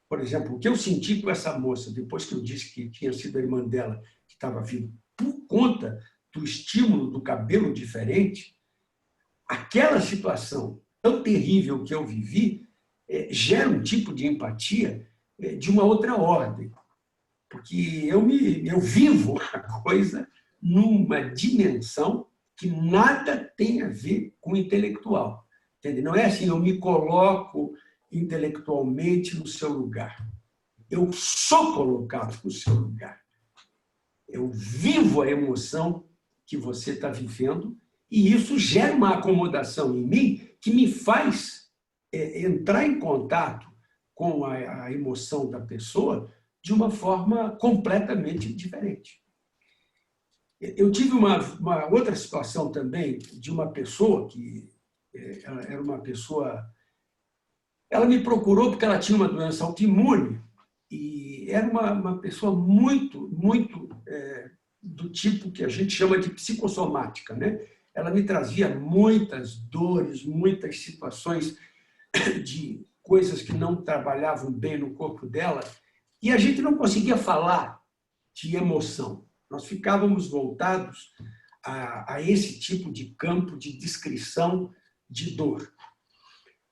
Por exemplo, o que eu senti com essa moça, depois que eu disse que tinha sido a irmã dela que estava vindo, por conta do estímulo do cabelo diferente, aquela situação tão terrível que eu vivi gera um tipo de empatia de uma outra ordem. Porque eu vivo a coisa numa dimensão que nada tem a ver com o intelectual. Entende? Não é assim, eu me coloco intelectualmente no seu lugar. Eu sou colocado no seu lugar. Eu vivo a emoção que você está vivendo e isso gera uma acomodação em mim que me faz entrar em contato com a emoção da pessoa de uma forma completamente diferente. Eu tive uma outra situação também de uma pessoa que ela era uma pessoa. Ela me procurou porque ela tinha uma doença autoimune e era uma pessoa muito, muito do tipo que a gente chama de psicossomática, né? Ela me trazia muitas dores, muitas situações de coisas que não trabalhavam bem no corpo dela e a gente não conseguia falar de emoção. Nós ficávamos voltados a esse tipo de campo de descrição de dor.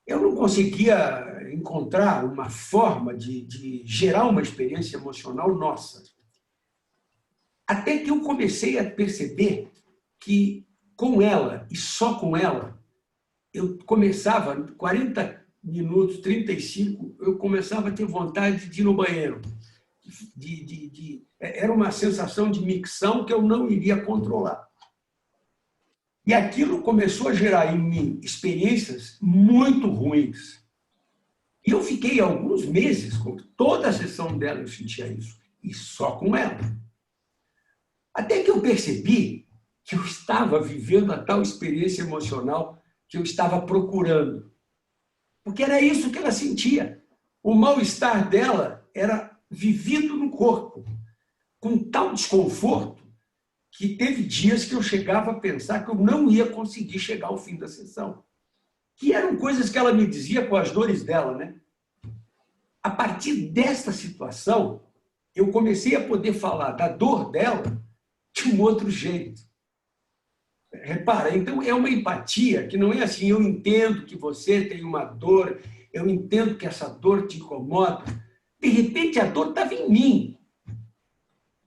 Eu não conseguia encontrar uma forma de gerar uma experiência emocional nossa. Até que eu comecei a perceber que, com ela, e só com ela, eu começava, 40 minutos, 35, eu começava a ter vontade de ir no banheiro. Era uma sensação de micção que eu não iria controlar. E aquilo começou a gerar em mim experiências muito ruins. E eu fiquei alguns meses, com toda a sessão dela eu sentia isso, e só com ela. Até que eu percebi que eu estava vivendo a tal experiência emocional que eu estava procurando. Porque era isso que ela sentia. O mal-estar dela era vivido no corpo, com tal desconforto que teve dias que eu chegava a pensar que eu não ia conseguir chegar ao fim da sessão. Que eram coisas que ela me dizia com as dores dela, né? A partir desta situação, eu comecei a poder falar da dor dela de um outro jeito. Repara, então é uma empatia que não é assim, eu entendo que você tem uma dor, eu entendo que essa dor te incomoda. De repente, a dor estava em mim.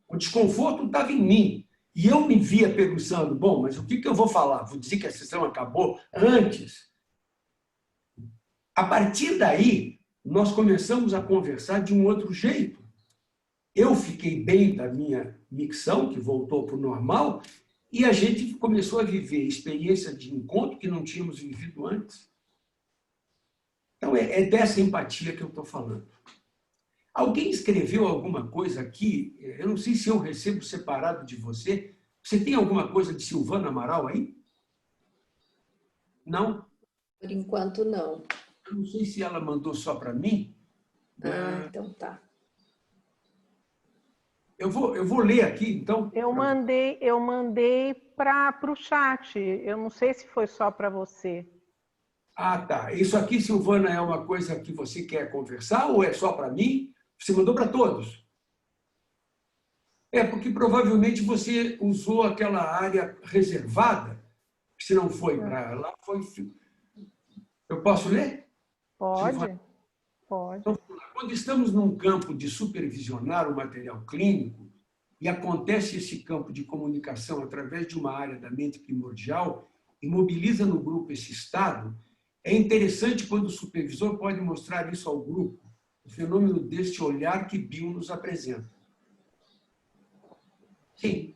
O desconforto estava em mim. E eu me via pensando, bom, mas o que eu vou falar? Vou dizer que a sessão acabou antes? A partir daí, nós começamos a conversar de um outro jeito. Eu fiquei bem da minha micção, que voltou para o normal, e a gente começou a viver experiência de encontro que não tínhamos vivido antes. Então, é dessa empatia que eu estou falando. Alguém escreveu alguma coisa aqui? Eu não sei se eu recebo separado de você. Você tem alguma coisa de Silvana Amaral aí? Não? Por enquanto, não. Eu não sei se ela mandou só para mim. Então tá. Eu vou ler aqui, então. Eu mandei para o chat. Eu não sei se foi só para você. Ah, tá. Isso aqui, Silvana, é uma coisa que você quer conversar ou é só para mim? Você mandou para todos? É, porque provavelmente você usou aquela área reservada, se não foi para lá, foi... Eu posso ler? Pode, pode. Então, quando estamos num campo de supervisionar o material clínico, e acontece esse campo de comunicação através de uma área da mente primordial, e mobiliza no grupo esse estado, é interessante quando o supervisor pode mostrar isso ao grupo, o fenômeno deste olhar que Bill nos apresenta. Sim.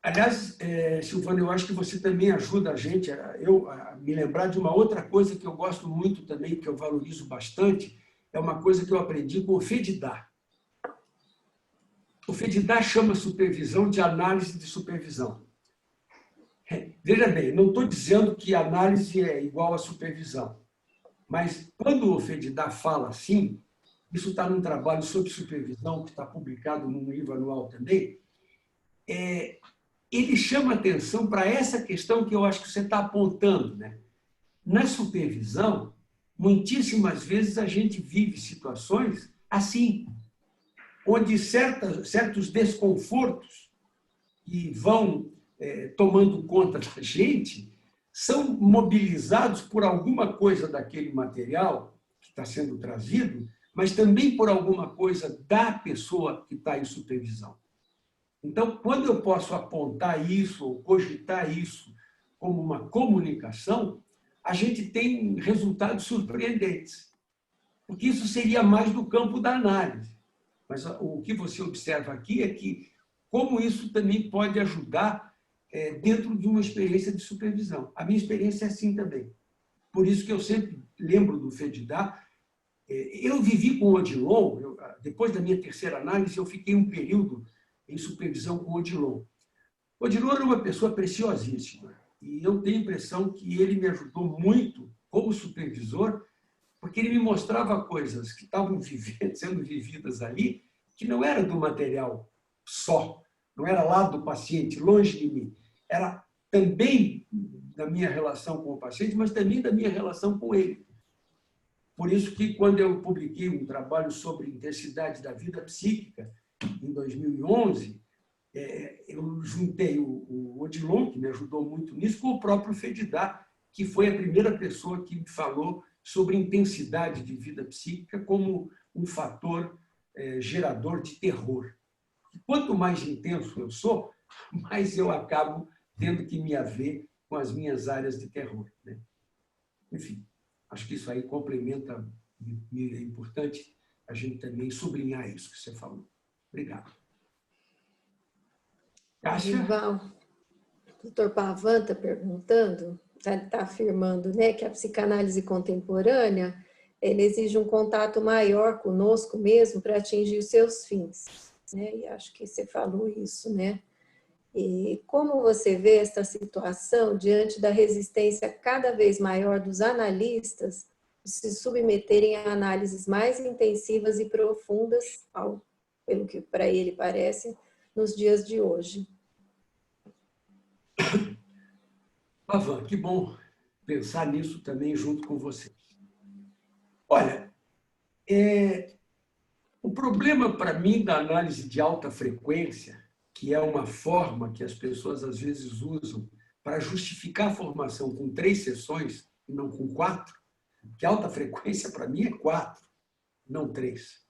Aliás, Silvana, eu acho que você também ajuda a gente a me lembrar de uma outra coisa que eu gosto muito também, que eu valorizo bastante, é uma coisa que eu aprendi com o FEDIDA. O FEDIDA chama supervisão de análise de supervisão. Veja bem, não estou dizendo que análise é igual a supervisão, mas quando o FEDIDA fala assim, isso está num trabalho sobre supervisão, que está publicado num livro anual também, ele chama atenção para essa questão que eu acho que você está apontando, né? Na supervisão, muitíssimas vezes a gente vive situações assim, onde certos desconfortos que vão tomando conta da gente são mobilizados por alguma coisa daquele material que está sendo trazido, mas também por alguma coisa da pessoa que está em supervisão. Então, quando eu posso apontar isso ou cogitar isso como uma comunicação, a gente tem resultados surpreendentes, porque isso seria mais do campo da análise. Mas o que você observa aqui é que como isso também pode ajudar dentro de uma experiência de supervisão. A minha experiência é assim também. Por isso que eu sempre lembro do FEDIDA. Eu vivi com o Odilon, depois da minha terceira análise, eu fiquei um período em supervisão com o Odilon. O Odilon era uma pessoa preciosíssima, e eu tenho a impressão que ele me ajudou muito como supervisor, porque ele me mostrava coisas que estavam sendo vividas ali, que não era do material só, não era lá do paciente, longe de mim. Era também da minha relação com o paciente, mas também da minha relação com ele. Por isso que, quando eu publiquei um trabalho sobre intensidade da vida psíquica, em 2011, eu juntei o Odilon, que me ajudou muito nisso, com o próprio FEDIDA, que foi a primeira pessoa que falou sobre intensidade de vida psíquica como um fator gerador de terror. E quanto mais intenso eu sou, mais eu acabo tendo que me haver com as minhas áreas de terror, né? Enfim, acho que isso aí complementa, é importante a gente também sublinhar isso que você falou. Obrigado. Cássia? Rival, o doutor Pavan está perguntando, está afirmando, né, que a psicanálise contemporânea ele exige um contato maior conosco mesmo para atingir os seus fins, né? E acho que você falou isso, né? E como você vê esta situação diante da resistência cada vez maior dos analistas de se submeterem a análises mais intensivas e profundas, pelo que para ele parece, nos dias de hoje? Pavan, que bom pensar nisso também junto com você. Olha, o problema para mim da análise de alta frequência, que é uma forma que as pessoas às vezes usam para justificar a formação com 3 sessões e não com 4, que alta frequência para mim é 4, não 3.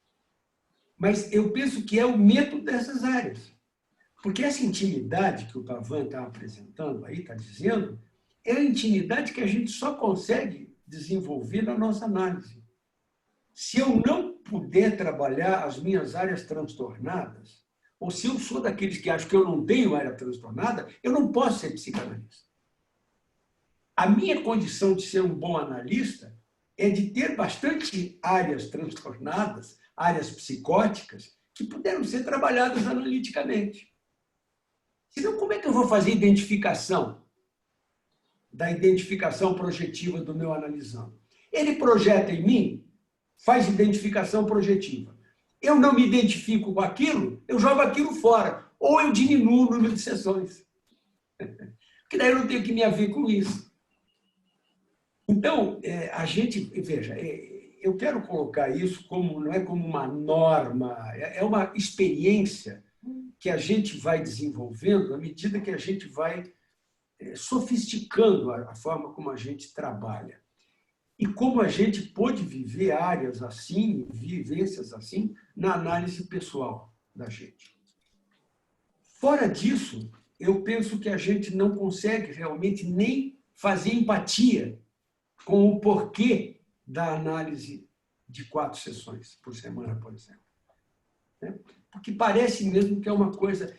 Mas eu penso que é o medo dessas áreas. Porque essa intimidade que o Pavan está apresentando aí, está dizendo, é a intimidade que a gente só consegue desenvolver na nossa análise. Se eu não puder trabalhar as minhas áreas transtornadas, ou se eu sou daqueles que acham que eu não tenho área transtornada, eu não posso ser psicanalista. A minha condição de ser um bom analista é de ter bastante áreas transtornadas, áreas psicóticas, que puderam ser trabalhadas analiticamente. Senão, como é que eu vou fazer identificação da identificação projetiva do meu analisando? Ele projeta em mim, faz identificação projetiva. Eu não me identifico com aquilo, eu jogo aquilo fora. Ou eu diminuo o número de sessões. Porque daí eu não tenho que me haver com isso. Então, a gente, veja, eu quero colocar isso como, não é como uma norma, é uma experiência que a gente vai desenvolvendo à medida que a gente vai sofisticando a forma como a gente trabalha. E como a gente pôde viver áreas assim, vivências assim, na análise pessoal da gente. Fora disso, eu penso que a gente não consegue realmente nem fazer empatia com o porquê da análise de 4 sessões por semana, por exemplo. porque parece mesmo que é uma coisa...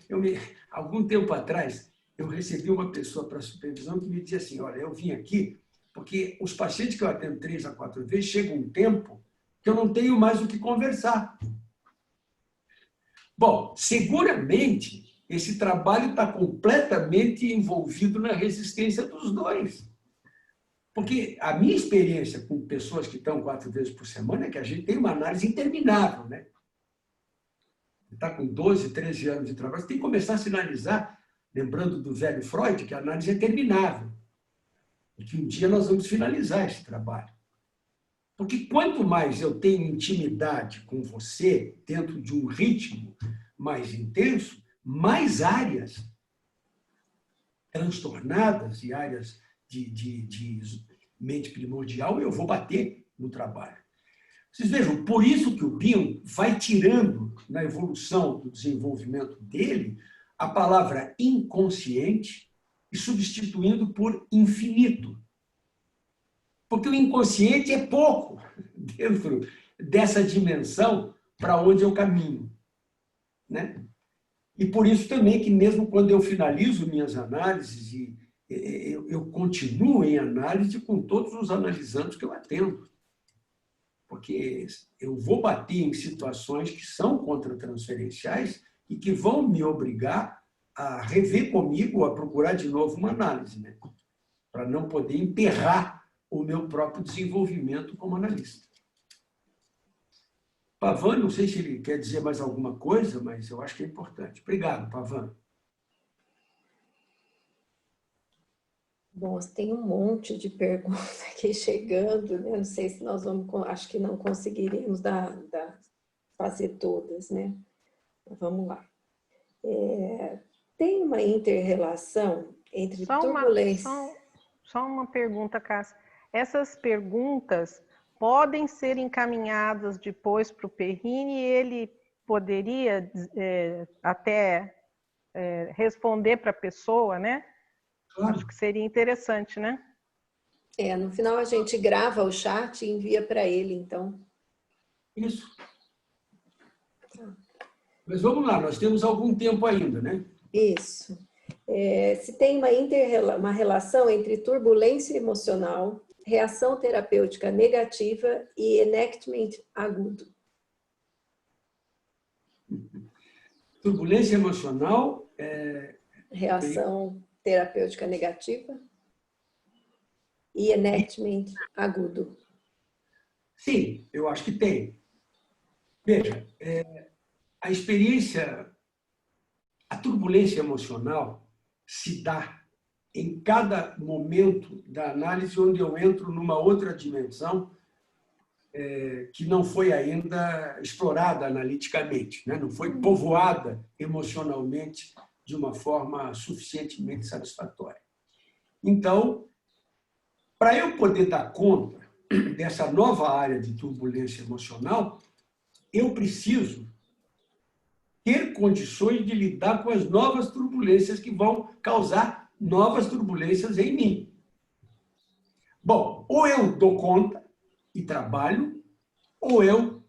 Algum tempo atrás, eu recebi uma pessoa para supervisão que me dizia assim, olha, eu vim aqui porque os pacientes que eu atendo 3 a 4 vezes, chega um tempo que eu não tenho mais o que conversar. Bom, seguramente, esse trabalho está completamente envolvido na resistência dos dois. Porque a minha experiência com pessoas que estão 4 vezes por semana é que a gente tem uma análise interminável, né? Está com 12, 13 anos de trabalho, você tem que começar a sinalizar, lembrando do velho Freud, que a análise é terminável. E que um dia nós vamos finalizar esse trabalho. Porque quanto mais eu tenho intimidade com você, dentro de um ritmo mais intenso, mais áreas transtornadas e áreas de mente primordial eu vou bater no trabalho. Vocês vejam, por isso que o Bion vai tirando, na evolução do desenvolvimento dele, a palavra inconsciente e substituindo por infinito. Porque o inconsciente é pouco dentro dessa dimensão para onde eu caminho, né? E por isso também que mesmo quando eu finalizo minhas análises, eu continuo em análise com todos os analisandos que eu atendo. Porque eu vou bater em situações que são contratransferenciais e que vão me obrigar a rever comigo, a procurar de novo uma análise, né? Para não poder emperrar o meu próprio desenvolvimento como analista. Pavan, não sei se ele quer dizer mais alguma coisa, mas eu acho que é importante. Obrigado, Pavan. Bom, tem um monte de perguntas aqui chegando, né? Não sei se nós vamos, acho que não conseguiríamos fazer todas, né? Mas vamos lá. Tem uma inter-relação entre turbulência... Só uma pergunta, Cássia. Essas perguntas podem ser encaminhadas depois para o Perrine e ele poderia até responder para a pessoa, né? Claro. Acho que seria interessante, né? No final a gente grava o chat e envia para ele, então. Isso. Mas vamos lá, nós temos algum tempo ainda, né? Isso. Se tem uma relação entre turbulência emocional, reação terapêutica negativa e enactment agudo. Turbulência emocional... Reação terapêutica negativa e enactment agudo. Sim, eu acho que tem. Veja, a experiência, a turbulência emocional se dá em cada momento da análise onde eu entro numa outra dimensão que não foi ainda explorada analiticamente, né? Não foi povoada emocionalmente de uma forma suficientemente satisfatória. Então, para eu poder dar conta dessa nova área de turbulência emocional, eu preciso ter condições de lidar com as novas turbulências que vão causar novas turbulências em mim. Bom, ou eu dou conta e trabalho, ou eu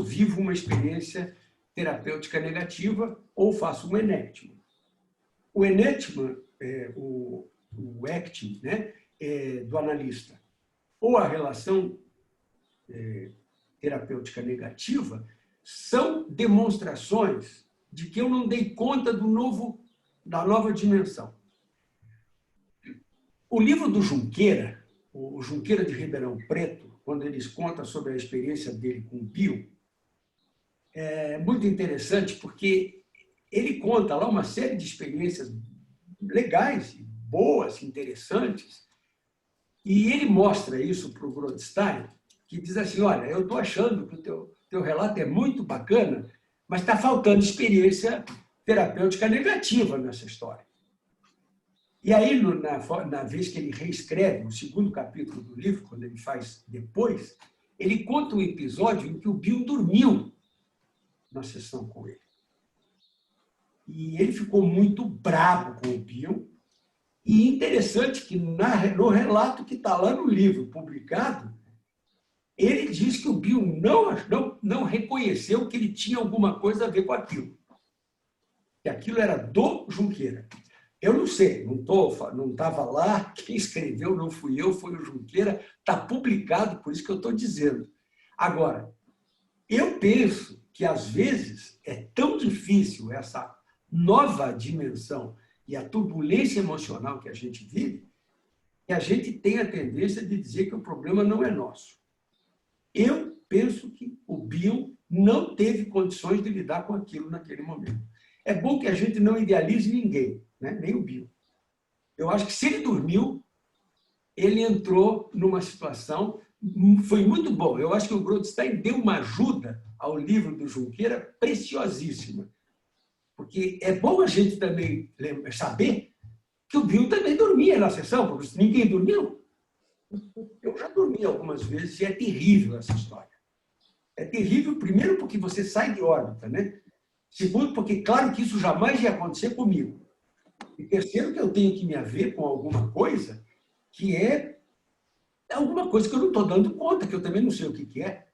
vivo uma experiência terapêutica negativa, ou faço um enactment. O enactment, o acting, né, do analista, ou a relação terapêutica negativa, são demonstrações de que eu não dei conta da nova dimensão. O livro do Junqueira, o Junqueira de Ribeirão Preto, quando eles contam sobre a experiência dele com o Bion, é muito interessante porque ele conta lá uma série de experiências legais, boas, interessantes, e ele mostra isso para o Brodstein, que diz assim, olha, eu estou achando que o teu relato é muito bacana, mas está faltando experiência terapêutica negativa nessa história. E aí, na vez que ele reescreve o segundo capítulo do livro, quando ele faz depois, ele conta um episódio em que o Bion dormiu na sessão com ele. E ele ficou muito bravo com o Bion. E interessante que no relato que está lá no livro publicado, ele diz que o Bill não reconheceu que ele tinha alguma coisa a ver com aquilo. Que aquilo era do Junqueira. Eu não sei, não estava lá, quem escreveu não fui eu, foi o Junqueira, está publicado, por isso que eu estou dizendo. Agora, eu penso que, às vezes, é tão difícil essa nova dimensão e a turbulência emocional que a gente vive, que a gente tem a tendência de dizer que o problema não é nosso. Eu penso que o Bill não teve condições de lidar com aquilo naquele momento. É bom que a gente não idealize ninguém, né? Nem o Bill. Eu acho que, se ele dormiu, ele entrou numa situação... Foi muito bom. Eu acho que o Goldstein deu uma ajuda ao livro do Junqueira preciosíssima. Porque é bom a gente também saber que o Bill também dormia na sessão, porque ninguém dormiu. Eu já dormi algumas vezes e é terrível essa história. É terrível, primeiro, porque você sai de órbita, né? Segundo, porque, claro, que isso jamais ia acontecer comigo. E terceiro, que eu tenho que me haver com alguma coisa que é alguma coisa que eu não estou dando conta, que eu também não sei o que é.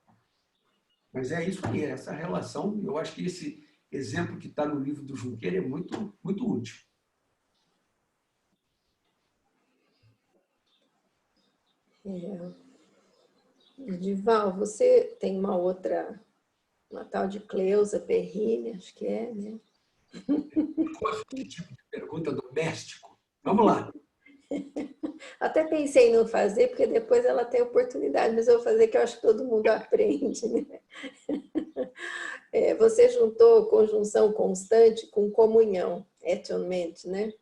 Mas é isso aí, essa relação. Eu acho que esse exemplo que está no livro do Junqueira é muito, muito útil. Edival, você tem uma tal de Cleusa Perrine, acho que é, né? Que tipo de pergunta doméstico? Vamos lá. Até pensei em não fazer, porque depois ela tem oportunidade, mas eu vou fazer que eu acho que todo mundo aprende, né? Você juntou conjunção constante com comunhão, attunement, né?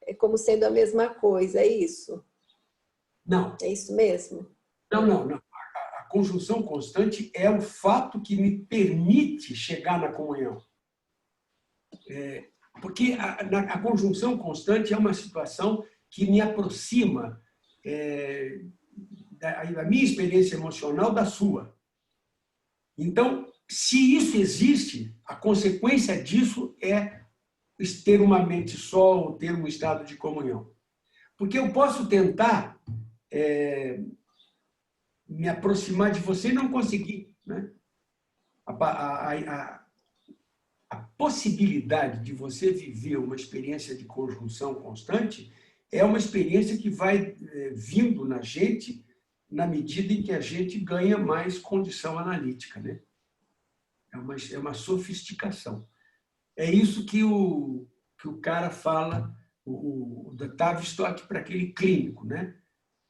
É como sendo a mesma coisa, é isso? Não. É isso mesmo? Não. A conjunção constante é o fato que me permite chegar na comunhão. Porque a conjunção constante é uma situação que me aproxima da minha experiência emocional da sua. Então, se isso existe, a consequência disso é ter uma mente só ou ter um estado de comunhão. Porque eu posso tentar me aproximar de você e não conseguir, né? A possibilidade de você viver uma experiência de conjunção constante é uma experiência que vai vindo na gente na medida em que a gente ganha mais condição analítica, né? É uma sofisticação. É isso que o cara fala, o Tavistock, para aquele clínico, né?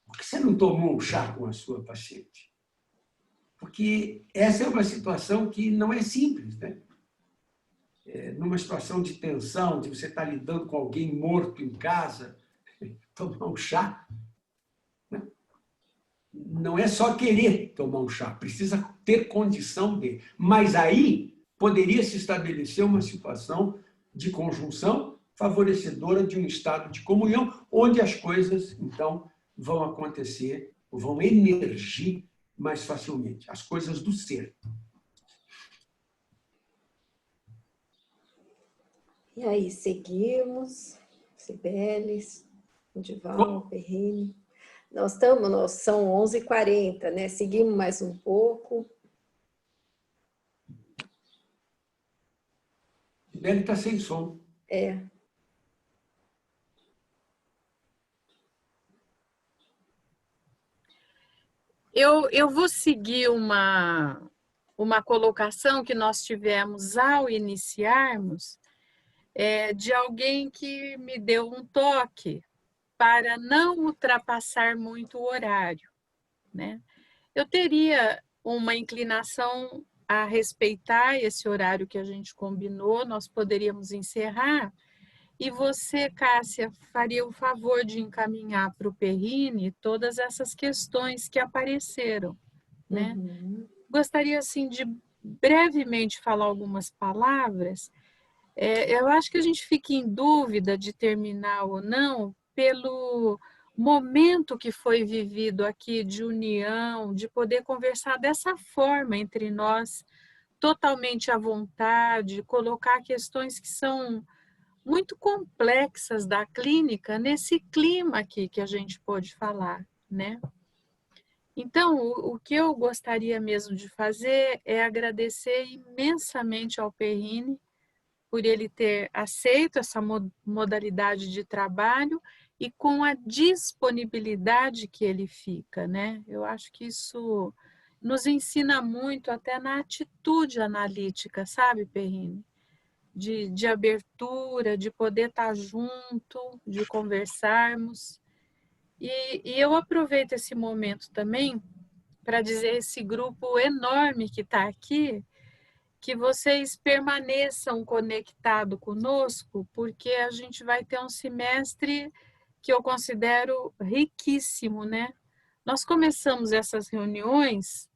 Por que você não tomou um chá com a sua paciente? Porque essa é uma situação que não é simples, né? Numa situação de tensão, de você estar lidando com alguém morto em casa, tomar um chá, né? Não é só querer tomar um chá, precisa ter condição de. Mas aí poderia se estabelecer uma situação de conjunção favorecedora de um estado de comunhão, onde as coisas, então, vão acontecer, vão emergir mais facilmente, as coisas do ser. E aí, seguimos, Cibeles, Edival, Perrine. São 11h40, né? Seguimos mais um pouco. Ele está sem som. Eu vou seguir uma colocação que nós tivemos ao iniciarmos, de alguém que me deu um toque para não ultrapassar muito o horário, né? Eu teria uma inclinação a respeitar esse horário que a gente combinou, nós poderíamos encerrar, e você, Cássia, faria o favor de encaminhar para o Perrine todas essas questões que apareceram, né? Uhum. Gostaria, assim, de brevemente falar algumas palavras. Eu acho que a gente fica em dúvida de terminar ou não pelo momento que foi vivido aqui de união, de poder conversar dessa forma entre nós, totalmente à vontade, colocar questões que são muito complexas da clínica nesse clima aqui que a gente pôde falar, né? Então, o que eu gostaria mesmo de fazer é agradecer imensamente ao Perrine por ele ter aceito essa modalidade de trabalho e com a disponibilidade que ele fica, né? Eu acho que isso nos ensina muito até na atitude analítica, sabe, Perrine? De abertura, de poder estar junto, de conversarmos. E eu aproveito esse momento também para dizer a esse grupo enorme que está aqui, que vocês permaneçam conectados conosco, porque a gente vai ter um semestre que eu considero riquíssimo, né? Nós começamos essas reuniões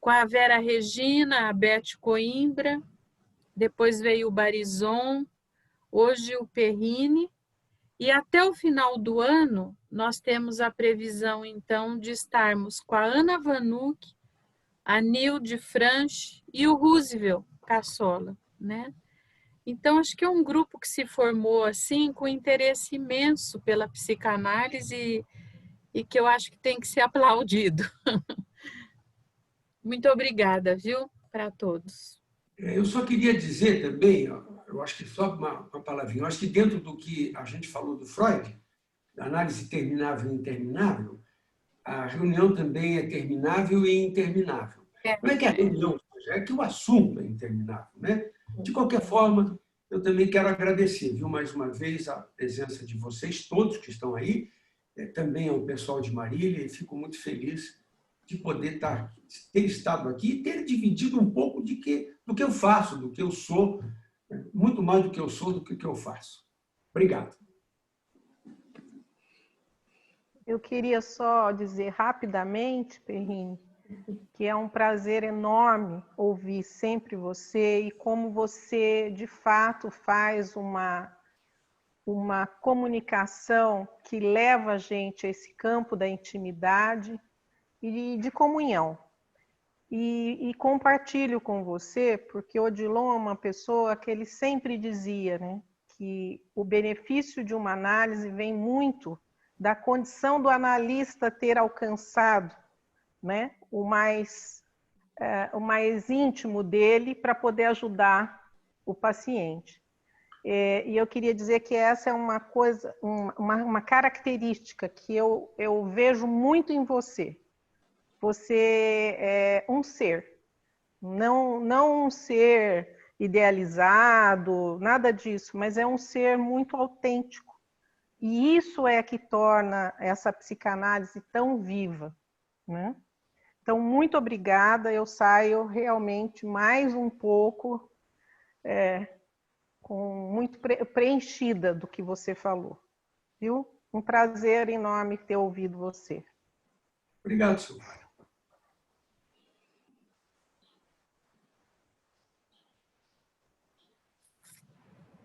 com a Vera Regina, a Beth Coimbra, depois veio o Barizon, hoje o Perrine, e até o final do ano nós temos a previsão, então, de estarmos com a Ana Vanuc, a Nilde Franch e o Roosevelt Cassola, né? Então, acho que é um grupo que se formou assim com interesse imenso pela psicanálise e que eu acho que tem que ser aplaudido. Muito obrigada, viu, para todos. Eu só queria dizer também, eu acho que só uma palavrinha, eu acho que dentro do que a gente falou do Freud, da análise terminável e interminável, a reunião também é terminável e interminável. Não é que a reunião seja, é que o assunto é interminável, né? De qualquer forma, eu também quero agradecer, viu, mais uma vez, a presença de vocês todos que estão aí, também ao pessoal de Marília, e fico muito feliz de poder ter estado aqui e ter dividido um pouco do que eu faço, do que eu sou, muito mais do que eu sou, do que eu faço. Obrigado. Eu queria só dizer rapidamente, Perrine, que é um prazer enorme ouvir sempre você e como você, de fato, faz uma comunicação que leva a gente a esse campo da intimidade e de comunhão. E compartilho com você, porque Odilon é uma pessoa que ele sempre dizia, né, que o benefício de uma análise vem muito da condição do analista ter alcançado, né, o mais íntimo dele para poder ajudar o paciente. E eu queria dizer que essa é uma coisa, uma característica que eu vejo muito em você. Você é um ser, não um ser idealizado, nada disso, mas é um ser muito autêntico. E isso é que torna essa psicanálise tão viva, né? Então, muito obrigada. Eu saio realmente mais um pouco muito preenchida do que você falou, viu? Um prazer enorme ter ouvido você. Obrigado, Silvana.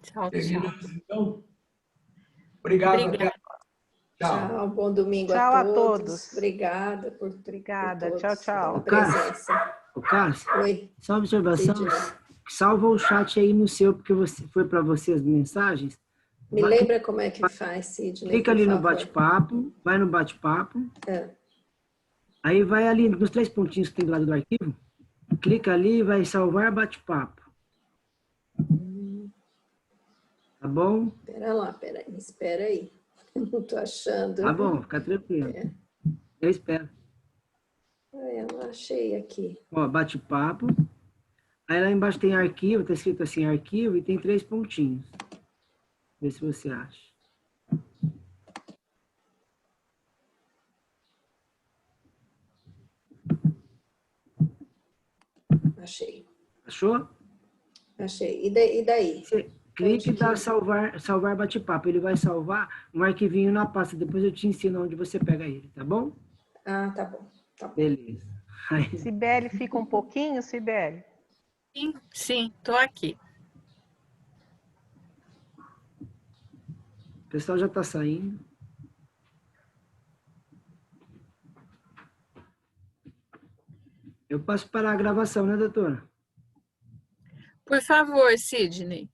Tchau, tchau. Terminamos, então. Obrigado. Obrigada. Tchau, bom domingo Tchau a todos. Obrigada por todos, tchau, tchau. pela presença. O Cássio, Oi. só uma observação, salva o chat aí no seu, porque foi para você as mensagens. Me lembra como é que faz, Sidney? Clica ali no bate-papo, vai no bate-papo. Aí vai ali nos 3 pontinhos que tem do lado do arquivo, clica ali e vai salvar bate-papo. Tá bom? Espera aí. Não estou achando. Tá bom, fica tranquilo. Eu espero. Eu não achei aqui. Ó, bate-papo. Aí lá embaixo tem arquivo, tá escrito assim, arquivo, e tem 3 pontinhos. Vê se você acha. Achei. Achou? Achei. E daí? Você clique e dá salvar bate-papo. Ele vai salvar um arquivinho na pasta. Depois eu te ensino onde você pega ele, tá bom? Ah, tá bom. Beleza. Aí... Cibele, fica um pouquinho, Cibele? Sim, estou aqui. O pessoal já está saindo. Eu posso parar a gravação, né, doutora? Por favor, Sidney.